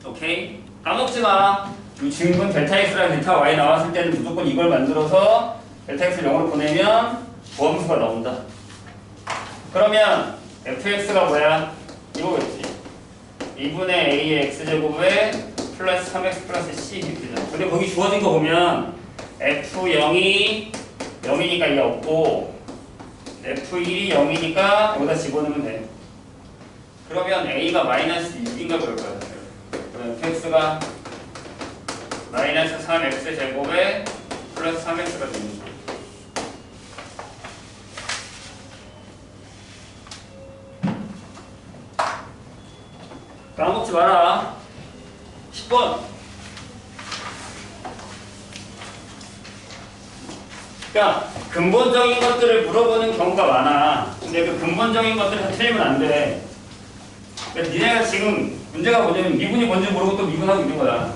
오케이? 까먹지 마. 이 증분 델타 x랑 델타 y 나왔을 때는 무조건 이걸 만들어서 델타 x를 0으로 보내면 보함수가 나온다. 그러면 fx가 뭐야? 이거겠지. 2분의 a의 x제곱에 플러스 3x 플러스 c 이렇게 되잖아. 근데 거기 주어진 거 보면 f0이 0이니까 이게 없고 f1이 0이니까 여기다 집어넣으면 돼. 그러면 a가 마이너스 6인가 그럴 거야. 그러면 fx가 마이너스 3x 제곱에 플러스 3x가 되는 거야. 까먹지 마라. 10번. 그러니까 근본적인 것들을 물어보는 경우가 많아. 근데 그 근본적인 것들을 다 틀리면 안 돼. 그러니까 니네가 지금 문제가 뭐냐면 미분이 뭔지 모르고 또 미분하고 있는 거야.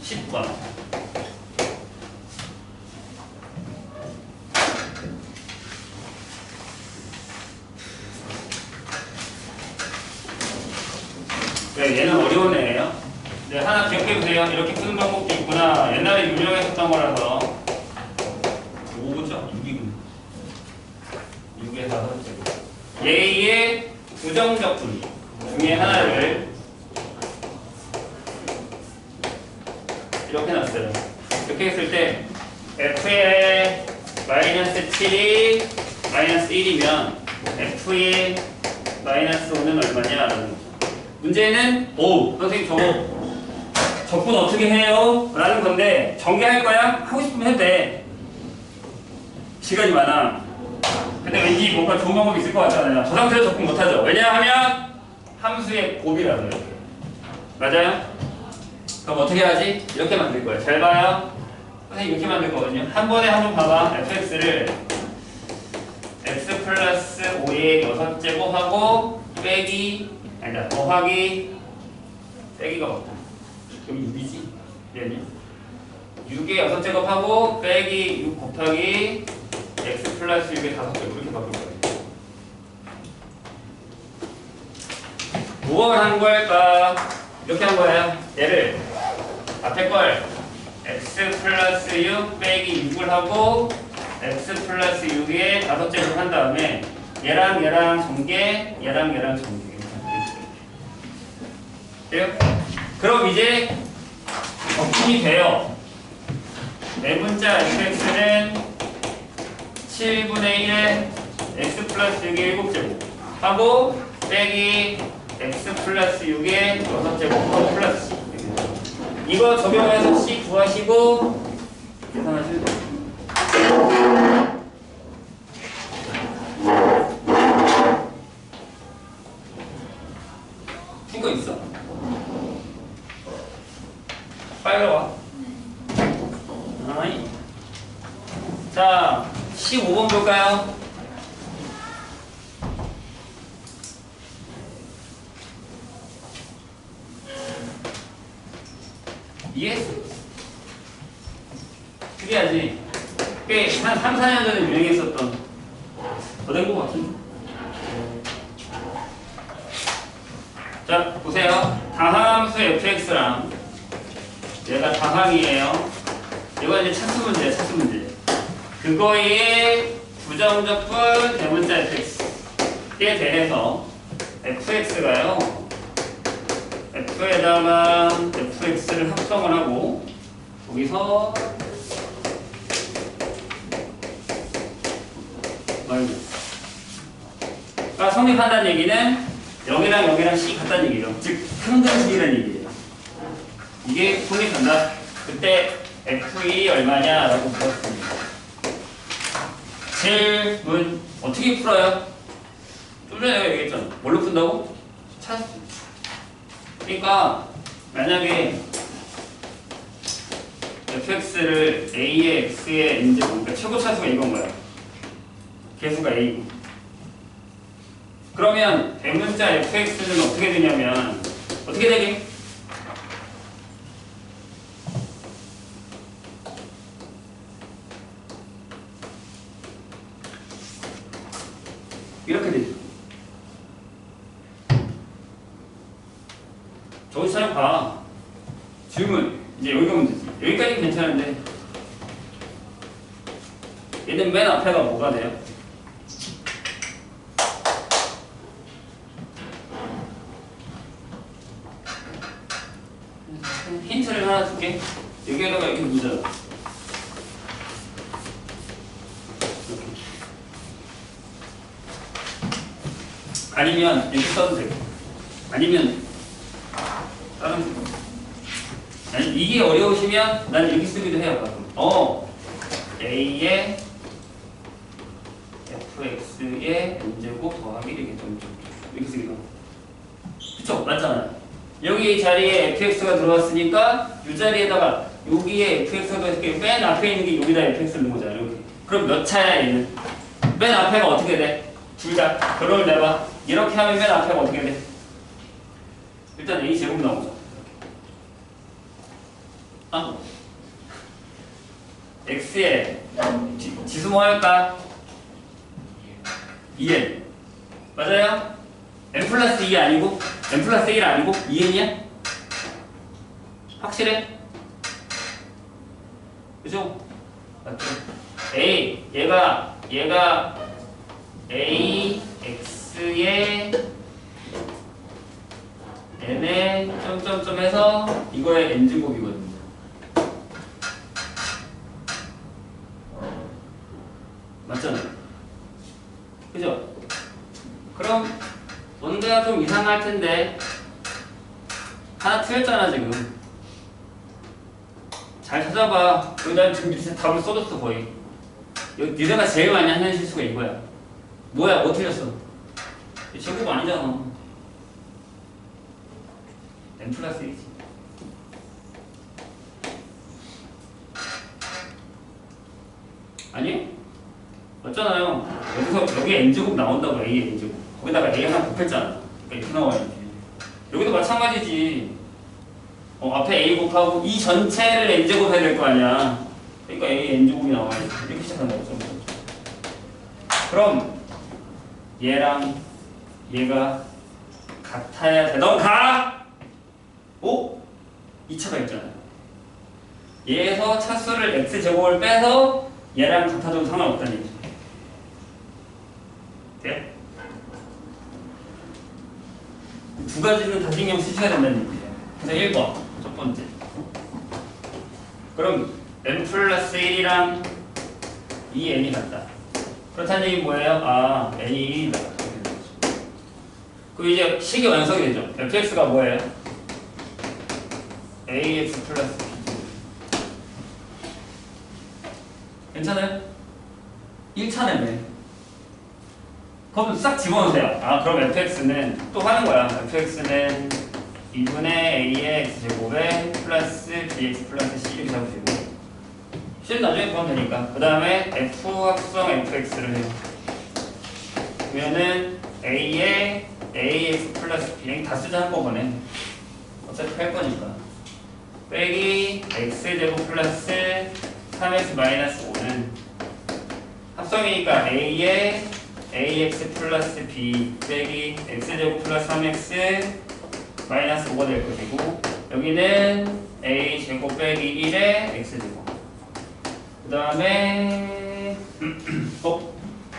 10번. 보세요. 이렇게 푸는 방법도 있구나. 옛날에 유명했었던 거라서 5죠? 6이군. 6의 5제곱. A의 부정적 분위 중에 하나를 이렇게 놨어요. 이렇게 했을 때 F의 마이너스 7이 마이너스 1이면 F의 마이너스 5는 얼마냐? 라는 거죠. 문제는 선생님 저거 적분 어떻게 해요? 라는 건데 전개할 거야? 하고 싶으면 해도 돼. 시간이 많아. 근데 왠지 뭔가 좋은 방법이 있을 것 같잖아요. 저 상태로 적분 못하죠. 왜냐하면 함수의 곱이라서 이렇게. 맞아요? 그럼 어떻게 하지? 이렇게 만들 거예요. 잘 봐요. 선생님 이렇게 만들 거거든요. 한 번에 한번 봐봐. fx를 x 플러스 5의 6제곱하고 빼기 아니다 더하기 빼기가 맞다. 여기 6이지? 얘는요? 6의 6제곱하고 빼기 6 곱하기 x 플러스 6의 5제곱 이렇게 바꿀 거예요. 무엇을 한 걸까? 이렇게 한 거예요. 얘를 앞에 걸 x 플러스 6 빼기 6을 하고 x 플러스 6의 5제곱 한 다음에 얘랑 얘랑 전개, 얘랑 얘랑 전개. 돼요? 그럼 이제 적분이 돼요. 내분자 fx는 7분의 1의 x 플러스 6의 7제곱 하고 빼기 x 플러스 6의 6제곱 하고 플러스 이거 적용해서 c 구하시고 계산하시면 돼요. 푼거 있어? 빨리 와. 아이. 자, 15번 볼까요? 이해했어? 특이하지? 꽤 한 3, 4년 전에 유행했었던 더 된 것 같은데? 자, 보세요. 다함수 fx랑 얘가 다항이에요. 이거 이제 차수 문제야, 차수 문제. 그거의 부정적분 대문자 fx에 대해서 fx가요. f에다가 fx를 합성을 하고 거기서 그러니까 성립한다는 얘기는 여기랑 여기랑 c 같다는 얘기죠. 즉 상등식이라는 얘기예요. 이게 성립한다. 그때 f2 얼마냐라고 물었습니다. 질문 어떻게 풀어요? 좀 전에 내가 얘기했잖아. 뭘로 푼다고? 차수. 그러니까 만약에 fx를 a의 x의 n제곱, 그러니까 최고 차수가 이건 거야. 개수가 a. 그러면 대문자 fx는 어떻게 되냐면 어떻게 되게? 이렇게 되죠. 저기서 봐. 질문. 이제 여기가 문제지. 여기까지는 괜찮은데 얘는 맨 앞에가 뭐가 돼요? 힌트를 하나 줄게. 여기에다가 이렇게 묻어요. 아니면 이렇게 써도 되고 아니면 다른 거. 아니 이게 어려우시면 나는 이렇게 쓰기도 해요. a의 fx의 n제곱 더하기 이렇게 이렇게 쓰기도 하고. 그쵸? 맞잖아요. 여기 자리에 fx가 들어왔으니까 이 자리에다가 여기에 fx가 이렇게 맨 앞에 있는 게 여기다 fx를 넣은 거잖아요. 이렇게. 그럼 몇 차야 얘는? 맨 앞에가 어떻게 돼? 둘 다 결론을 내봐. 이렇게 하면 맨 앞에가 어떻게 돼? 일단 a 제곱 나오죠. x의 지수 뭐 할까? 2n 맞아요? n 플러스 2 아니고 n 플러스 1 아니고 2n이야? 확실해? 확실해? 그죠? 맞죠? 얘가 A, X에 N에 점점점 해서 이거의 N제곱이거든요. 맞잖아요. 그죠? 그럼 뭔가 좀 이상할 텐데 하나 틀렸잖아 지금. 잘 찾아봐. 난 지금 밑에 답을 써줬어 거의. 니네가 제일 많이 하는 실수가 이거야. 뭐야? 뭐 틀렸어? 제곱 아니잖아. n 플러스 1이지. 아니? 맞잖아요. 여기서 여기 n제곱 나온다고 a n제곱. 거기다가 a 하나 곱했잖아. 그러니까 이렇게 나와야지. 여기도 마찬가지지. 앞에 a 곱하고 이 전체를 n제곱 해야 될 거 아니야. 그러니까 a n제곱이 나와야지. 이렇게 시작한다고 써. 그럼 얘랑 얘가 같아야 되던가? 오? 2차가 있잖아요. 얘에서 차수를 x제곱을 빼서 얘랑 같아도 상관없다는 얘기죠. 돼요? 두 가지는 다 신경 쓰셔야 된다는 얘기예요. 그래서 1번 첫 번째. 그럼 n 플러스 1이랑 이 n이 같다. 그렇다는 얘기는 뭐예요? 아, n이 1이다. 그럼 이제 식이 완성이 되죠. fx가 뭐예요? ax 플러스 b. 괜찮아요? 1차네매. 그럼 싹 집어넣으세요. 아, 그럼 fx는 또 하는 거야. fx는 2분의 a의 x제곱에 플러스 bx 플러스 c 이렇게 잡으시고 c는 나중에 구하면 되니까. 그 다음에 f 합성 fx를 해요. 그러면은 a의 ax 플러스 b 다 쓰자 한꺼번에. 어차피 할 거니까. 빼기 x제곱 플러스 3x 마이너스 5는 합성이니까 a의 ax 플러스 b 빼기 x제곱 플러스 3x 마이너스 5가 될 것이고 여기는 a제곱 빼기 1의 x제곱. 그 다음에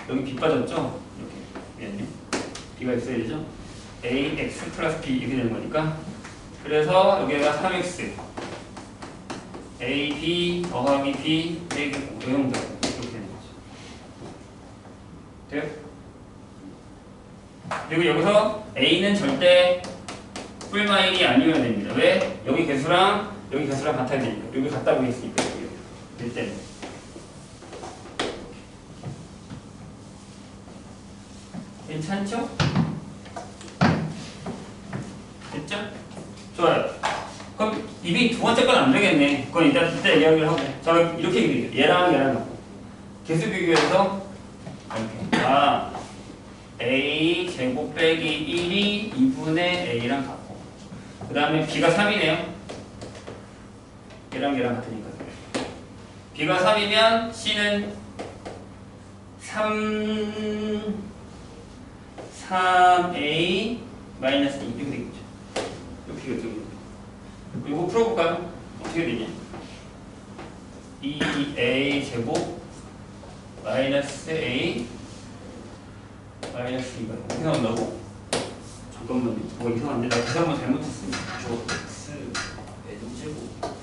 여기 b 빠졌죠? 이렇게 미안해. b가 있어야 되죠? ax 플러스 b 이렇게 되는 거니까 그래서 여기가 3x ab 더하기 b 빼기 5 이런 거 이렇게 되는 거죠. 돼요? 그리고 여기서 a는 절대 풀마일이 아니어야 됩니다. 왜? 여기 개수랑 여기 개수랑 같아야 되니까. 여기 같다고 했으니까 될 때는. 괜찮죠? 됐죠? 좋아요. 그럼 이미 두 번째 건 안 되겠네. 그건 이따 이야기를 하고. 자, 이렇게 얘기해요. 얘랑 얘랑 갖고. 개수 비교해서 이렇게. 아, a 제곱 빼기 1이 2분의 a랑 같고. 그 다음에 b가 3이네요. 얘랑 얘랑 같으니까. b가 3이면 c는 3a 마이너스 2 이렇게 되겠죠. 이렇게 되겠죠. 이거 풀어볼까요? 어떻게 되냐? 2a 제곱 마이너스 a 마이너스 2가 어떻게 나온다고? 잠깐만요. 뭐가 이상한데? 나 계산만 잘못했습니다. 저 x n제곱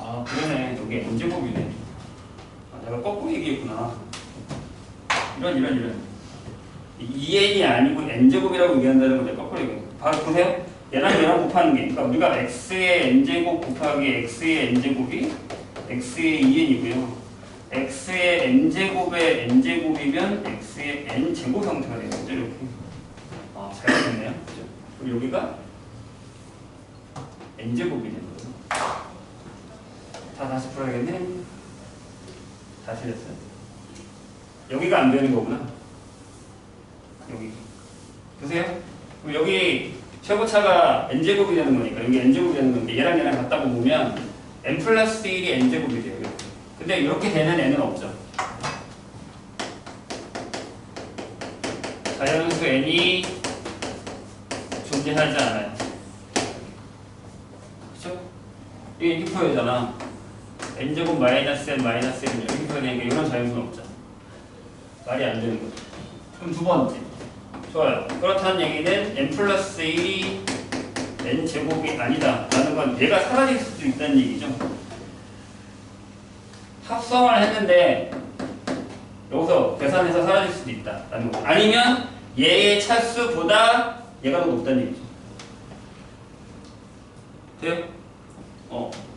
아, 그러네. 여기 n제곱이네. 아, 내가 거꾸로 얘기했구나. 이런. 2n이 아니고 n제곱이라고 얘기한다는 걸 내가 거꾸로 얘기해. 바로 보세요. 얘랑 곱하는 게. 그러니까 우리가 x의 n제곱 곱하기 x의 n제곱이 x의 2n이고요. x의 n제곱의 n제곱이면 x의 n제곱 형태가 되는 거죠. 이렇게. 아, 잘 됐네요. 그죠? 그리고 여기가 n제곱이 되는 거예요. 다 다시 풀어야겠네. 다 틀렸어요. 여기가 안 되는 거구나. 여기. 보세요. 그럼 여기 최고차가 n제곱이 되는 거니까 여기 n제곱이 되는 건데 얘랑 얘랑 같다고 보면 n 플러스 1이 n제곱이 돼요. 이렇게. 근데 이렇게 되는 n은 없죠. 자연수 n이 존재하지 않아요. 그렇죠? 이게 이렇게 표현이잖아. n제곱 마이너스 n 마이너스 1은 이렇게 표현하니까 이런 자연수는 없죠. 말이 안 되는 거죠. 그럼 두 번째. 좋아요. 그렇다는 얘기는 n 플러스 1이 n 제곱이 아니다 라는 건 얘가 사라질 수도 있다는 얘기죠. 합성을 했는데 여기서 계산해서 사라질 수도 있다 라는 거죠. 아니면 얘의 차수보다 얘가 더 높다는 얘기죠. 돼요?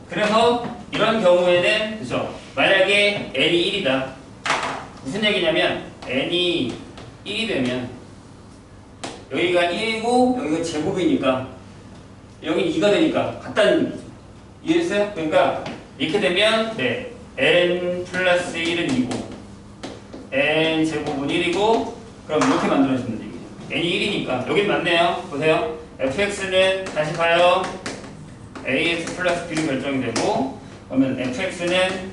그래서 이런 경우에는 그죠? 만약에 n이 1이다. 무슨 얘기냐면 n이 1이 되면 여기가 1이고 여기가 제곱이니까 여기 2가 되니까 같다는 얘기죠. 이해했어요? 그러니까 이렇게 되면 네 n 플러스 1은 2고 n 제곱은 1이고 그럼 이렇게 만들어주면 되죠. n이 1이니까 여긴 맞네요. 보세요. fx는 다시 봐요. ax 플러스 b로 결정이 되고 그러면 fx는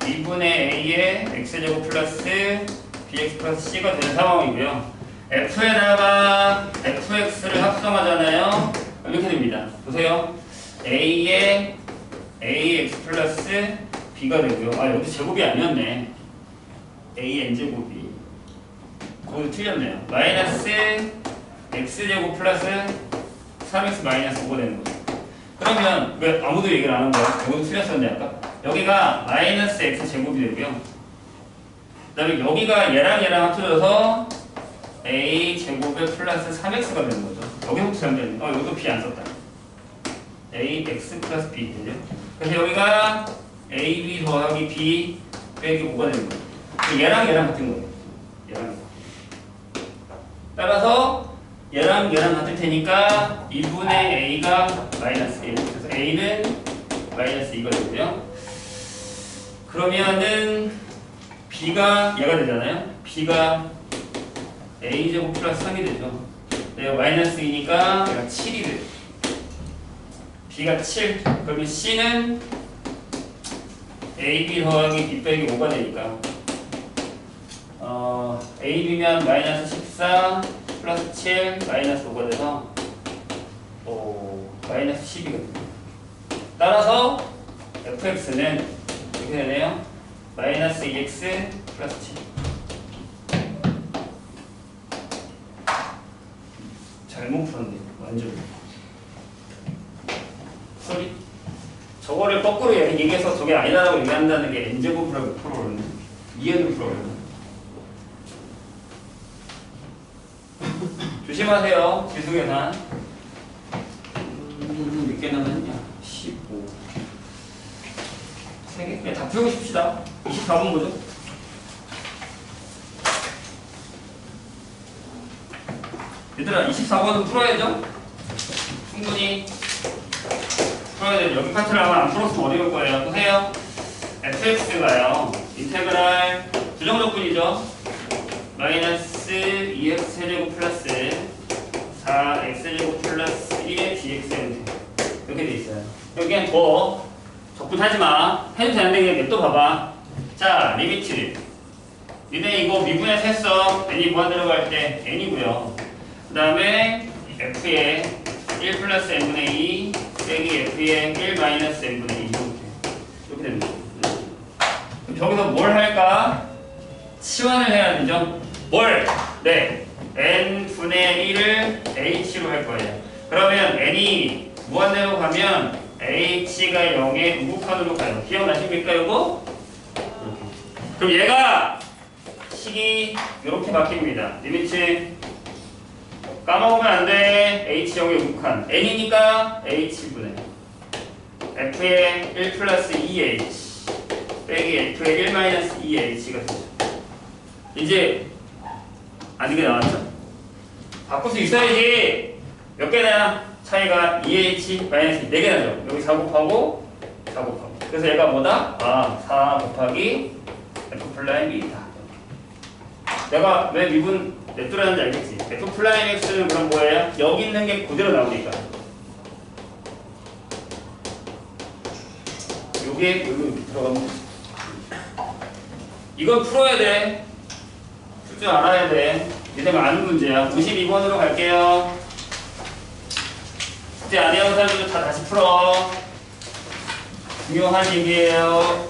2분의 a의 x제곱 플러스 bx 플러스 c가 되는 상황이고요. f에다가 fx를 합성하잖아요. 이렇게 됩니다. 보세요. a의 ax 플러스 b가 되고요. 아 여기 제곱이 아니었네. a n제곱이 거기 틀렸네요. 마이너스 x제곱 플러스 3x 마이너스 5가 되는 거죠. 그러면 왜 아무도 얘기를 안 한 거야? 여기도 틀렸었는데 아까? 여기가 마이너스 x제곱이 되고요. 그 다음에 여기가 얘랑 합쳐져서 a제곱에 플러스 3x가 되는 거죠. 여기부터 잘못됐네. 여기도 b 안 썼다. ax 플러스 b 되죠. 그래서 여기가 ab 더하기 b 빼기 5가 되는 거예요. 얘랑 같은 거예요. 얘랑. 따라서 얘랑 같을 테니까 2분의 a가 마이너스 1. 그래서 a는 마이너스 2가 되고요. 그러면은 b가 얘가 되잖아요. b가 a제곱 플러스 3이 되죠. 얘가 마이너스 2니까 얘가 7이 돼요. b가 7. 그러면 c는 ab 더하기 b 빼기 5가 되니까 ab면 마이너스 14 플러스 7 마이너스 5가 돼서 마이너스 12가 됩니다. 따라서 fx는 이렇게 되네요. 마이너스 2x 플러스 7. 잘못 풀었네. 완전. 소리. 저거를 거꾸로 얘기해서 저게 아니라고 얘기한다는 게 n제곱이라고 풀어오르네. 2n을 풀어오르네. 조심하세요. 지수계산. 몇 개 남았냐? 15. 3개? 그냥 다 풀고 싶시다. 24번 보죠. 얘들아, 24번은 풀어야죠? 충분히 풀어야 돼요. 여기 파트를 아마 안 풀었으면 어디 올 거예요? 보세요. fx가요. 인테그랄 부정적분이죠. 마이너스 2x 세제곱 플러스 4x제곱 플러스 1의 dx는 이렇게 돼 있어요. 여기엔 더 적분하지 마. 해도 되는데 그냥 냅둬 봐봐. 자, 리미트. 니네 이거 미분해서 했어. n이 무한 들어갈 때 n이고요. 그 다음에 f의 1 플러스 n분의 2 빼기 f의 1 마이너스 n분의 2 이렇게 됩니다. 그럼 저기서 뭘 할까? 치환을 해야 되죠. 뭘? 네. n분의 1을 h로 할 거예요. 그러면 n이 무한대로 가면 h가 0의 우극한으로 가요. 기억나십니까 이거? 그럼 얘가 식이 이렇게 바뀝니다. 리미트 까먹으면 안 돼. h 0의 우극한. n이니까 h분의 f의 1 플러스 2h 빼기 f의 1 마이너스 2h가 되죠. 이제 아는 게 나왔죠? 바꿀 수 있어야지. 몇 개나 차이가 2h 마이너스 4개 나죠. 여기 4 곱하고 4 곱하고 그래서 얘가 뭐다? 4 곱하기 f 플라임 B다. 내가 왜 미분 냅두라는지 알겠지? f 플라임 x는 그럼 뭐예요? 여기 있는 게 그대로 나오니까. 요게 여기 들어가면 이건 풀어야 돼. 풀 줄 알아야 돼. 얘네가 아는 문제야. 52번으로 갈게요. 숙제 안 해온 사람들도 다 다시 풀어. 중요한 얘기예요.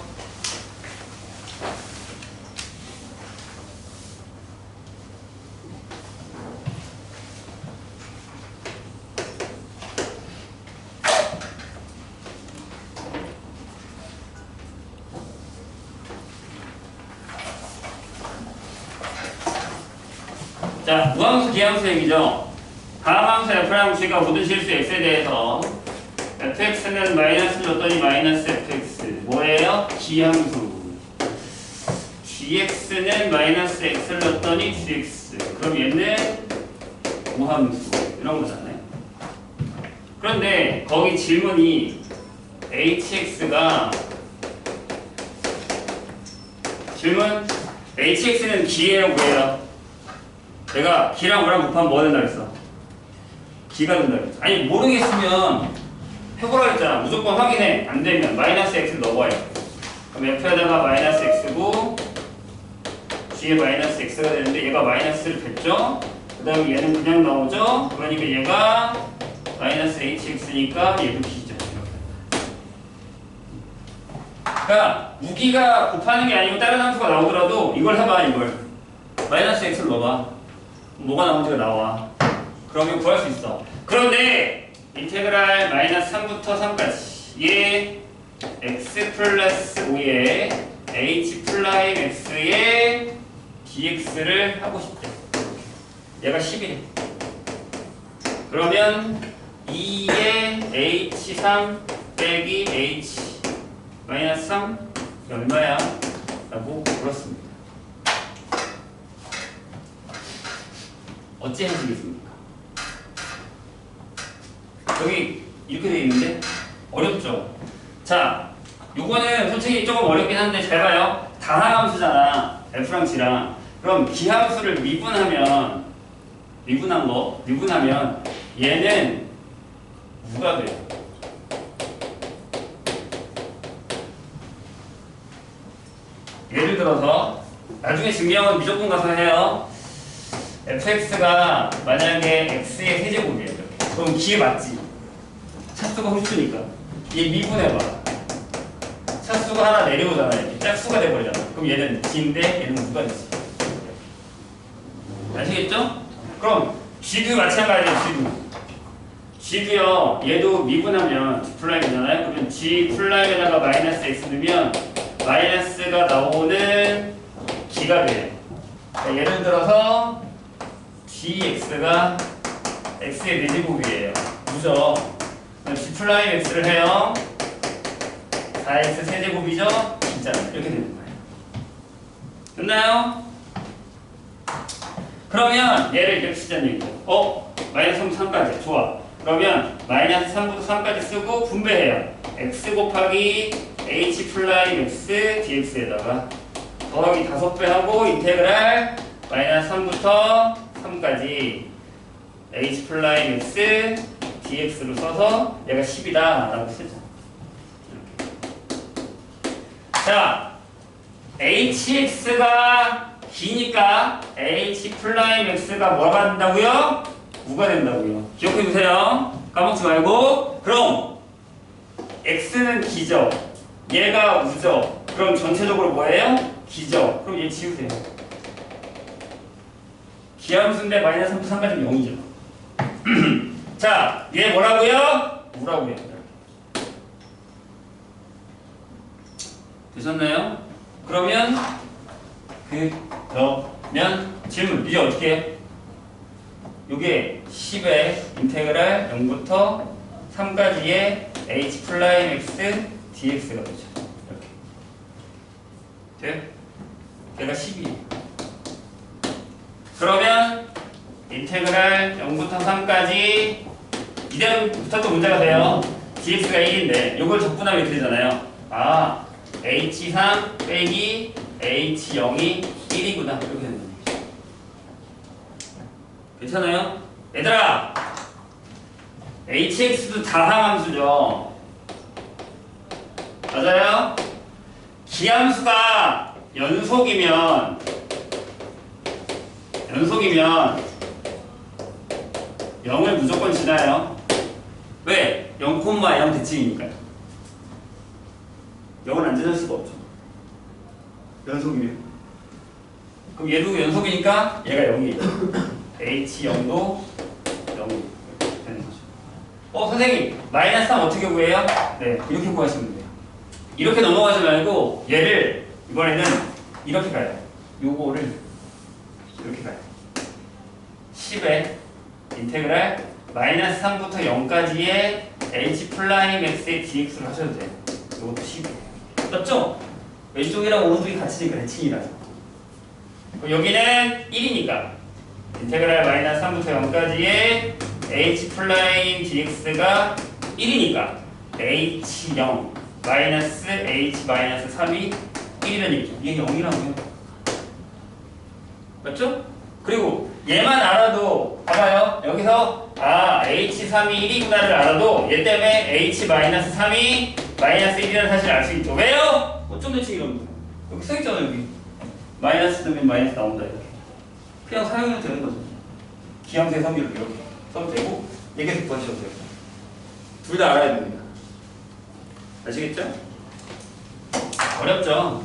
자, 무함수, 기함수 얘기죠. 다함수 f'가 모든 실수 x에 대해서 fx는 마이너스를 줬더니 마이너스 fx 뭐예요? 기함수. gx는 마이너스 x를 줬더니 gx. 그럼 얘는 무함수 이런 거잖아요. 그런데 거기 질문이 hx가 질문 hx는 기예요, 뭐예요? 내가 기랑 뭐랑 곱하면 뭐 된다 그랬어? 기가 된다 그랬어. 아니 모르겠으면 해보라 했잖아. 무조건 확인해. 안 되면 마이너스 x를 넣어봐요. 그럼 f에다가 마이너스 x고 g에 마이너스 x가 되는데 얘가 마이너스를 뺐죠? 그 다음에 얘는 그냥 나오죠? 그러니까 얘가 마이너스 hx니까 얘도 기죠. 그러니까 무기가 곱하는 게 아니고 다른 함수가 나오더라도 이걸 해봐. 이걸 마이너스 x를 넣어봐. 뭐가 나오는지가 나와. 그러면 구할 수 있어. 그런데 인테그랄 마이너스 3부터 3까지 얘 x 플러스 5에 h 플라임 x에 dx를 하고 싶대. 얘가 10이래. 그러면 2에 h3 빼기 h 마이너스 3 얼마야? 라고 물었습니다. 어찌 해주겠습니까? 여기 이렇게 되어 있는데 어렵죠? 자, 요거는 솔직히 조금 어렵긴 한데 잘 봐요. 다항함수잖아. f랑 g랑. 그럼 기함수를 미분하면 얘는 뭐가 돼요? 예를 들어서 나중에 증명은 무조건 가서 해요. fx가 만약에 x의 세제곱이에요. 그럼 기에 맞지? 차수가 홀수니까. 얘 미분해봐. 차수가 하나 내려오잖아요. 짝수가 돼버리잖아. 그럼 얘는 g인데 얘는 누가 됐어? 아시겠죠? 그럼 g도 마찬가지예요. g도요. 얘도 미분하면 g 플라임이잖아요. 그러면 g 플라임에다가 마이너스 x 넣으면 마이너스가 나오는 기가 돼요. 그러니까 예를 들어서 gx가 x의 4제곱이에요. 무죠? g 플라임 x를 해요. 4x 세제곱이죠? 진짜 이렇게 되는 거예요. 됐나요? 그러면 얘를 이렇게 쓰자는 얘기죠. 마이너스 3까지. 좋아. 그러면 마이너스 3부터 3까지 쓰고 분배해요. x 곱하기 h 플라임 x dx에다가 더하기 5배 하고 인테그랄 마이너스 3부터 3까지 h 플라임 x dx로 써서 얘가 10이다 라고 쓰자. 자, hx가 기니까 h 플라임 x가 뭐가 된다고요? 우가 된다고요. 기억해 두세요. 까먹지 말고. 그럼 x는 기죠. 얘가 우죠. 그럼 전체적으로 뭐예요? 기죠. 그럼 얘 지우세요. 기함수인데 마이너스 3부터 3까지 0이죠. 자, 얘 뭐라고요? 우라고요. 되셨나요? 그러면 질문 이제 어떻게 해요? 요게 10의 인테그랄 0부터 3까지의 h 플라임 x dx가 되죠. 이렇게. 돼요? 걔가 10이에요. 그러면 인테그랄 0부터 3까지 이대로부터 또 문제가 돼요. dx가 1인데 요걸 적분하면 이렇게 되잖아요. 아 H3 빼기 H0이 1이구나 이렇게 되는 거죠. 괜찮아요? 얘들아 HX도 다항함수죠. 맞아요? 기함수가 연속이면 0을 무조건 지나요. 왜? 0,0 대칭이니까요. 0을 안 지날 수가 없죠. 연속이면. 그럼 얘도 연속이니까 얘가 0이에요. H0도 0이 되는 거죠. 선생님 마이너스 3 어떻게 구해요? 네, 이렇게 구하시면 돼요. 이렇게 넘어가지 말고 얘를 이번에는 이렇게 가요. 요거를 이렇게 가요. 10에 인테그랄 마이너스 3부터 0까지의 h 플라임 x의 dx를 하셔도 돼요. 이것도 10이에요. 맞죠? 왼쪽이랑 오른쪽이 같으니까 대칭이라서. 여기는 1이니까 인테그랄 마이너스 3부터 0까지의 h 플라임 dx가 1이니까 h0 마이너스 h 마이너스 3이 1이라는 얘기죠. 이게 0이라고요. 맞죠? 그리고 얘만 알아도 봐봐요. 여기서 h3이 1이구나를 알아도 얘 때문에 h 마이너스 3이 마이너스 1이라는 사실을 알 수 있죠. 왜요? 어쩜 대칭 이런 거. 여기 써있잖아 여기. 마이너스 넣으면 마이너스 나온다 이렇게. 그냥 사용해도 되는 거죠. 기함수의 성질을 이렇게 써도 되고 얘기해서 구하셔도 돼요. 둘 다 알아야 됩니다. 아시겠죠? 어렵죠?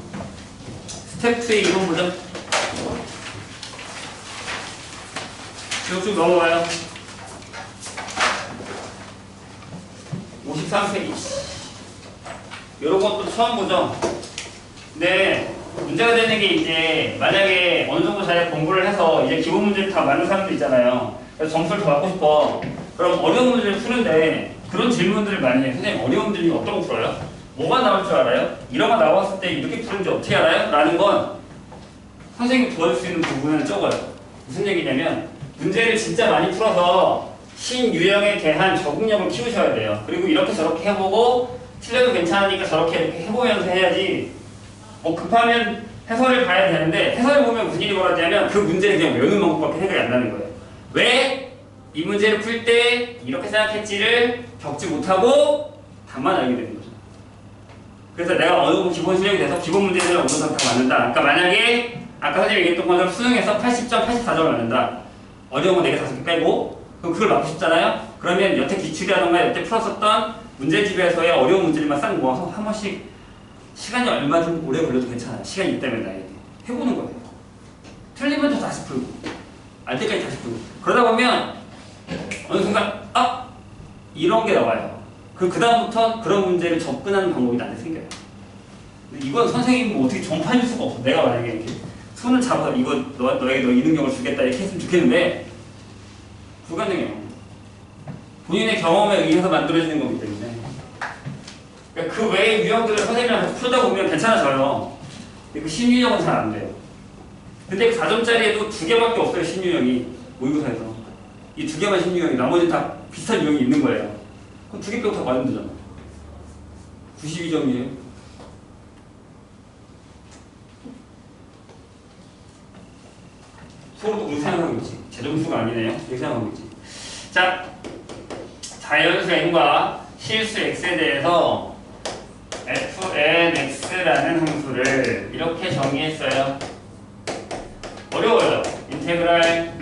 스텝 2의 이론 보죠. 쭉 넘어가요. 53페이지. 요런 것도 처음 보죠? 근데 문제가 되는 게 이제 만약에 어느 정도 잘 공부를 해서 이제 기본 문제를 다 맞는 사람들 있잖아요. 그래서 점수를 더 받고 싶어. 그럼 어려운 문제를 푸는데 그런 질문들을 많이 해요. 선생님 어려운 문제를 어떤 거 풀어요? 뭐가 나올 줄 알아요? 이런 거 나왔을 때 이렇게 푸는지 어떻게 알아요? 라는 건 선생님이 도와줄 수 있는 부분은 적어요. 무슨 얘기냐면 문제를 진짜 많이 풀어서 신유형에 대한 적응력을 키우셔야 돼요. 그리고 이렇게 저렇게 해보고 틀려도 괜찮으니까 저렇게 이렇게 해보면서 해야지 뭐 급하면 해설을 봐야 되는데 해설을 보면 무슨 일이 벌어지냐면 그 문제를 그냥 외우는 방법밖에 생각이 안 나는 거예요. 왜? 이 문제를 풀 때 이렇게 생각했지를 겪지 못하고 답만 알게 되는 거죠. 그래서 내가 어느 정도 기본 실력이 돼서 기본 문제들을 어느 정도 다 맞는다. 그러니까 만약에 아까 선생님이 얘기했던 것처럼 수능에서 80점, 84점을 맞는다. 어려운 거 4개, 5개 빼고 그럼 그걸 맞고 싶잖아요. 그러면 여태 기출이라던가 여태 풀었었던 문제집에서의 어려운 문제들만 싹 모아서 한 번씩 시간이 얼마 좀 오래 걸려도 괜찮아요. 시간이 있다면 나에게 해보는 거예요. 틀리면 또 다시 풀고 알 때까지 다시 풀고 그러다 보면 어느 순간 이런 게 나와요. 그 다음부터 그런 문제를 접근하는 방법이 나한테 생겨요. 근데 이건 선생님이 뭐 어떻게 전파해줄 수가 없어. 내가 만약에 이렇게 손을 잡아서 이거 너에게 이 능력을 주겠다 이렇게 했으면 좋겠는데 불가능해요. 본인의 경험에 의해서 만들어지는 거기 때문에 그러니까 그 외의 유형들을 선생님이랑 풀다 보면 괜찮아져요. 근데 그 신유형은 잘 안 돼요. 근데 그 4점짜리에도 2개밖에 없어요. 신유형이 모의고사에서 이 2개만 신유형이 나머지는 다 비슷한 유형이 있는 거예요. 그럼 2개 빼고 다 맞으면 되잖아. 92점이에요. 서로 그렇게 생각하고 있지. 제 점수가 아니네요. 이렇게 생각하고 있지. 자, 자연수 n과 실수 x에 대해서 fnx라는 함수를 이렇게 정의했어요. 어려워요. 인테그랄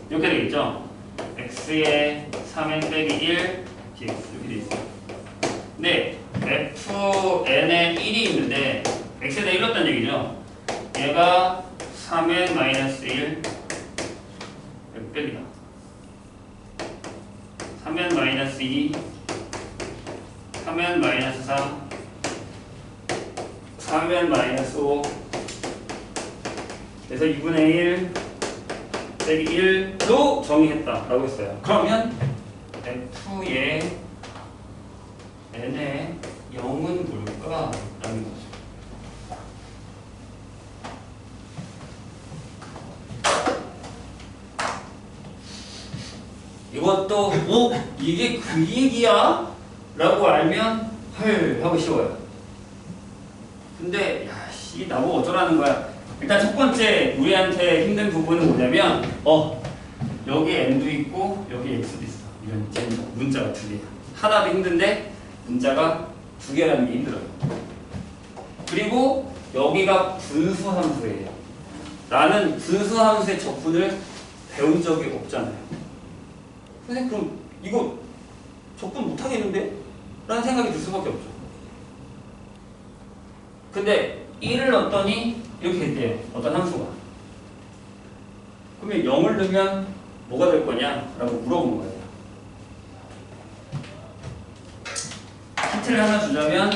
이렇게 되겠죠. x에 3n 빼기 1 dx 이렇게 돼 있어요. 근데 fn에 1이 있는데 x에다 1 넣었다는 얘기죠. 얘가 3n 마이너스 1 빼기다. 3n 마이너스 2 3n 마이너스 3 3n 마이너스 5 그래서 2분의 1 빼기 1로 정의했다라고 했어요. 그러면 f의 n의 0은 뭘까? 라는 거죠. 이거 이것도 이게 그 얘기야? 라고 알면 헐 하고 쉬워요. 근데 야씨 나보고 어쩌라는 거야. 일단 첫 번째 우리한테 힘든 부분은 뭐냐면 여기 n도 있고 여기 x도 있어. 이런 문자가 두 개야. 하나도 힘든데 문자가 두 개라는 게 힘들어요. 그리고 여기가 분수함수예요. 나는 분수함수의 적분을 배운 적이 없잖아요. 선생님 그럼 이거 적분 못하겠는데? 라는 생각이 들 수밖에 없죠. 근데 1을 넣었더니 이렇게 됐대요. 어떤 함수가. 그러면 0을 넣으면 뭐가 될 거냐? 라고 물어본 거예요. 힌트를 하나 주자면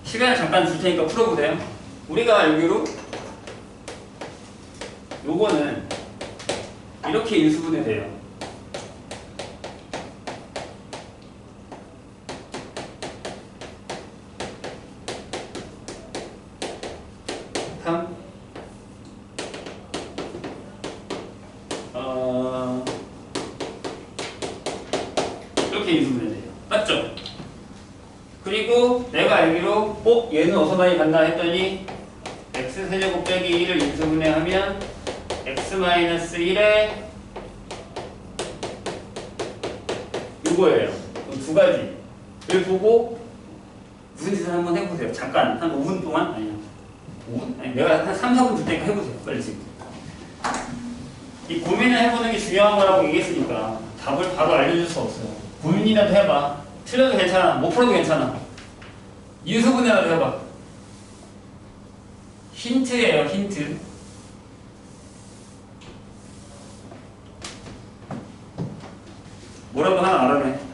시간을 잠깐 줄 테니까 풀어보세요. 우리가 알기로 요거는 이렇게 인수분해 돼요. 3 이렇게 인수분해 돼요. 맞죠? 그리고 내가 알기로 얘는 어디서 많이 간다 했더니 x세제곱 빼기 1을 인수분해하면 x-1에 이거예요. 두 가지를 보고 무슨 짓을 한번 해보세요. 잠깐 한 5분 동안? 아니요 5분? 아니 내가 한 3, 4분 줄 테니까 해보세요. 빨리 지금. 이 고민을 해보는 게 중요한 거라고 얘기했으니까 답을 바로 알려줄 수 없어요. 고민이라도 해봐. 틀려도 괜찮아. 못 풀어도 괜찮아. 인수분해라도 해봐. 힌트예요. 힌트. 뭐라도 하나 알아내.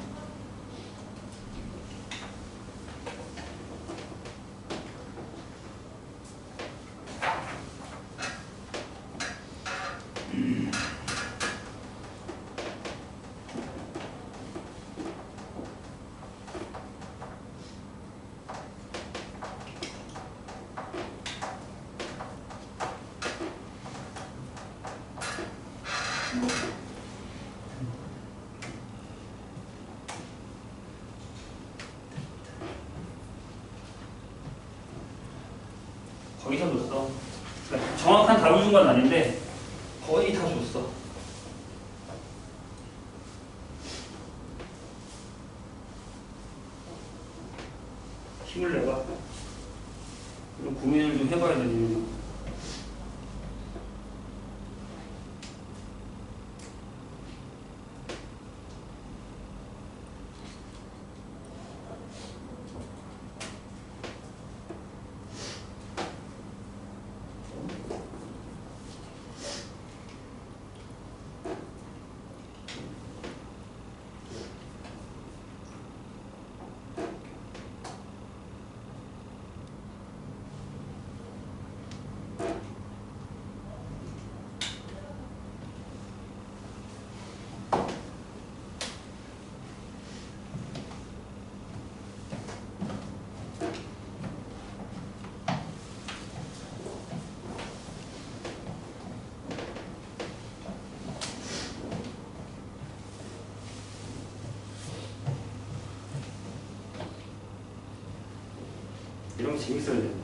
거기서 줬어. 그러니까 정확한 답을 준 건 아닌데 거의 다 줬어. 힘을 내봐. 그럼 고민을 좀 해봐야 되니. 이런 거 재밌어야 되는데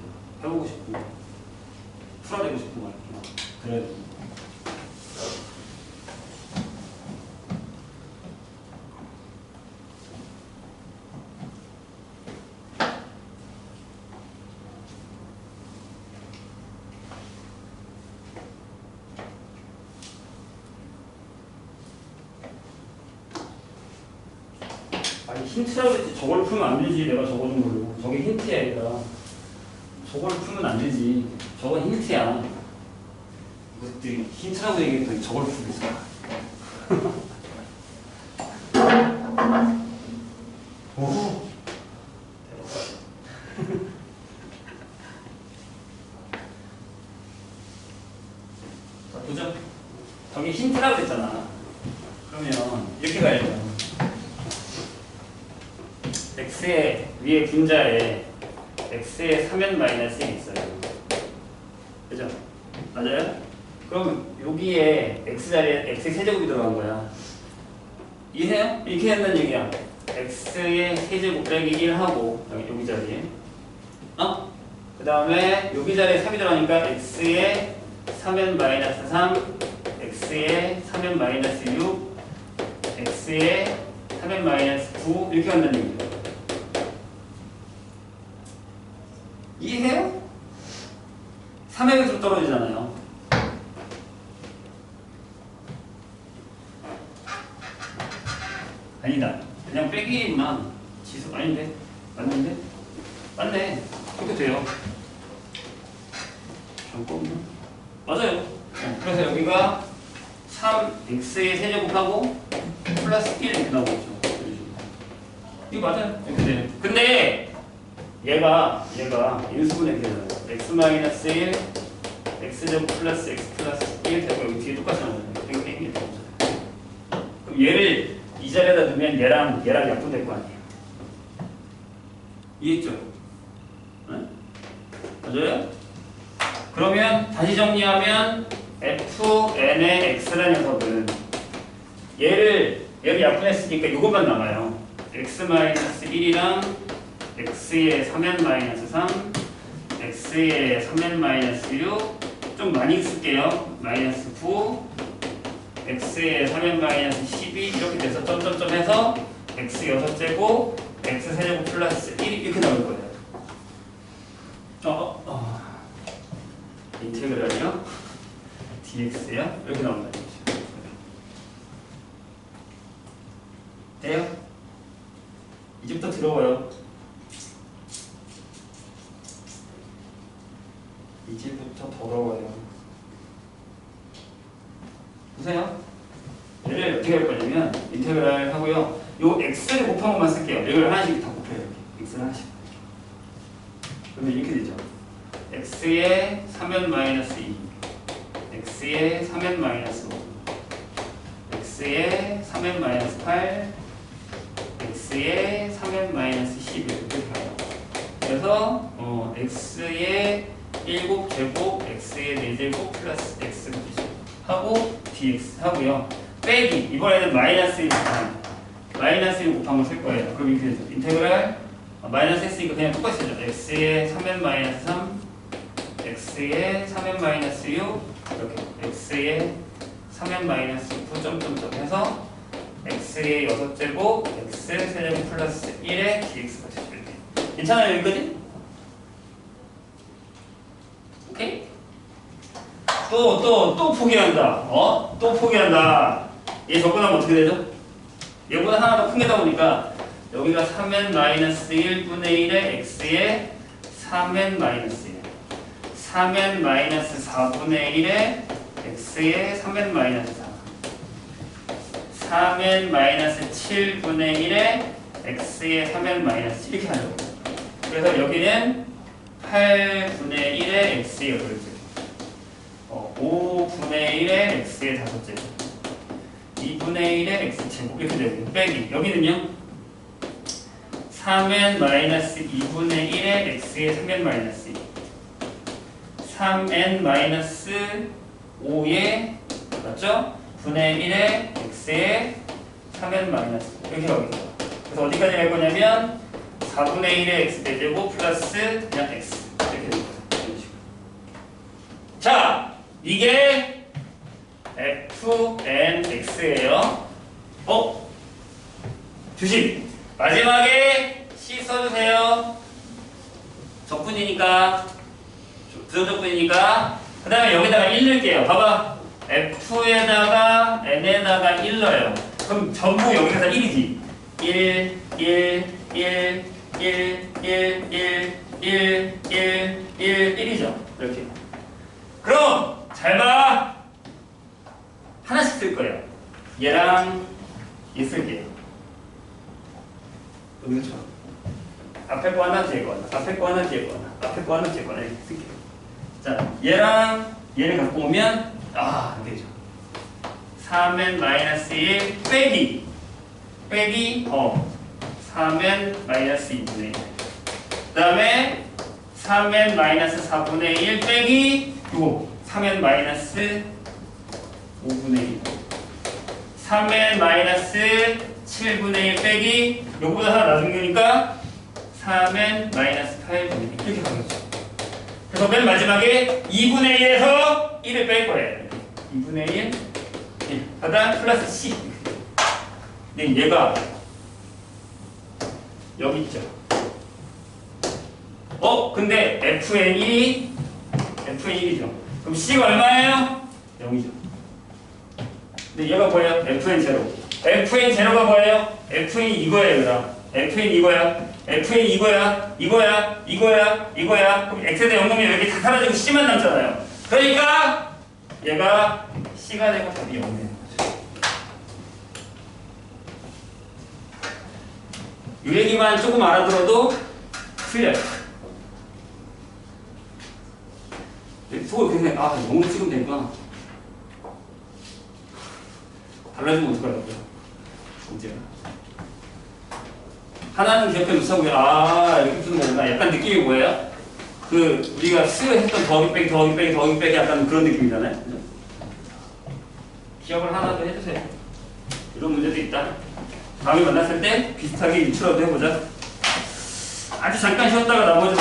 해보고 싶은 거 풀어내고 싶은 거 그래야 돼. 아니 힌트라고 했지 저걸 풀면 안 되지. 내가 적어준 걸로. 저게 힌트야 얘들아. 저걸 풀면 안 되지. 저건 힌트야. 이것들이 힌트라고 얘기했더니 저걸 풀고 있어. 오. 자, 도전. 저기 힌트라고 했잖아. 그러면 이렇게 가야죠. x의 위에 분자에 x의 3n 마이너스 1이 있어요. 그죠? 맞아요? 그럼 여기에 x 자리에 x의 세제곱이 들어간 거야. 이해해요? 이렇게 한다는 얘기야. x의 세제곱 빼기 1하고 여기 자리에 그 다음에 여기 자리에 3이 들어가니까 x의 3n 마이너스 3 x의 3n 마이너스 6 x의 3n 마이너스 9 이렇게 한다는 얘기야. 이해해요? 3x로 떨어지잖아요. 아니다. 그냥 빼기만 지수 아닌데? 맞는데? 맞네. 그렇게 돼요. 잠깐만. 맞아요. 그래서 여기가 3x의 세제곱하고 플러스 1 이렇게 나오죠. 이거 맞아요. 이렇게 돼요. 근데 얘가 인수분해 되잖아요. x 마이너스 1 x제곱 플러스 x 플러스 1 되고 여기 뒤에 똑같이 나오잖아요. 이거 이게 되잖아요. 그럼 얘를 이 자리에다 넣으면 얘랑 약분될 거 아니에요. 이해했죠? 네? 맞아요? 그러면 다시 정리하면 fn의 x라는 녀석은 얘를 약분했으니까 이것만 남아요. x-1이랑 x의 3n-3 x의 3n-6 좀 많이 쓸게요. 마이너스 9 x의 3n-12 이렇게 돼서 점점점 해서 x 6제곱 x 세제곱 플러스 1 이렇게 나올 거예요. 인테그랄이요? dx요? 이렇게 나온다. 돼요? 이제부터 들어와요. 이제부터 더러워요. 보세요. 얘를 어떻게 할 거냐면 인테그랄 하고요. 요 x를 곱한 것만 쓸게요. 이걸 하나씩 다 곱해요. 이렇게. x를 하나씩. 그러면 이렇게 되죠. x의 3n-2 x의 3n-5 x의 3n-8 x의 3n-11 이렇게 가요. 그래서 x의 7제곱 x의 4제곱 플러스 x 하고 dx 하고요. 빼기 이번에는 마이너스 1 곱한 걸 쓸 거예요. 그럼 이렇게 되죠. 인테그랄 마이너스 했으니까 그냥 똑같이 되죠. x의 3n-3 x의 3n-6 이렇게 x의 3n-9 점점점 해서 x의 6제곱 x 세제곱 플러스 1의 dx가 되죠. 이렇게. 괜찮아요? 여기까지? 오케이? 또 포기한다. 또 포기한다. 얘 접근하면 어떻게 되죠? 얘보다 하나 더 큰 게다 보니까 여기가 3n-1분의 1의 x의 3n-1 3n-4분의 1의 x의 3n-4 3n-7분의 1의 x의 3n-7 이렇게 하려고. 그래서 여기는 8분의 1의 x의 8제곱 5분의 1의 x의 5제곱 2분의 1의 x제곱 이렇게 되고 빼기 여기는요 3n-2분의 1의 x의 3n-2 3n-5의 맞죠? 분의 1의 x의 3n-5 이렇게 가겠죠. 그래서 어디까지 갈 거냐면 4분의 1의 x 대제곱 플러스 그냥 x 이렇게 될 거예요. 자, 이게 fnx예요. 주식 마지막에 c 써주세요. 적분이니까 부정적분이니까 그 다음에 여기다가 1 넣을게요. 봐봐. f에다가 n에다가 1 넣어요. 그럼 전부 여기가 다 1이지. 1, 1, 1, 1, 1, 1, 1, 1, 1, 1이죠. 이렇게. 그럼 잘 봐. 하나씩 쓸 거예요. 얘랑 얘 쓸게요. 여기처럼. 앞에 거 하나, 뒤에 거 하나. 앞에 거 하나, 뒤에 거 하나. 앞에 거 하나, 뒤에 거 하나. 이렇게 쓸게요. 자, 얘랑 얘를 갖고 오면 안 되죠. 3n-1 빼기 3n-2분의 1. 그 다음에 3n-4분의 1 빼기 요거 3n-5분의 1. 3n 마이너스 7분의 1 빼기 요거보다 하나 낮은 거니까 3n 마이너스 8분의 1 이렇게 가겠죠. 그래서 맨 마지막에 2분의 1에서 1을 뺄 거예요. 2분의 1 하다 플러스 c. 근데 얘가 여기 있죠. 근데 fn1이 fn1이죠. 그럼 c가 얼마예요? 0이죠. 근데 얘가 뭐예요? fn0. fn0가 뭐예요? fn이 이거예요. 그럼 fn 이거야. fn 이거야. 이거야. 그럼 x에 0 넣으면 여기 다 사라지고 c만 남잖아요. 그러니까 얘가 c가 되고 답이 0 되는 거죠. 이 얘기만 조금 알아들어도 틀려요. 속을 그냥 영어 찍으면 되구나. 달라지면 어떡하려고요? 문제가. 하나는 기억해 놓자고요. 이렇게 푸는 거구나. 약간 느낌이 뭐예요? 우리가 수요했던 더하기 빼기 약간 그런 느낌이잖아요. 그죠? 기억을 하나 더 해주세요. 이런 문제도 있다. 다음에 만났을 때 비슷하게 유추라도 해보자. 아주 잠깐 쉬었다가 나머지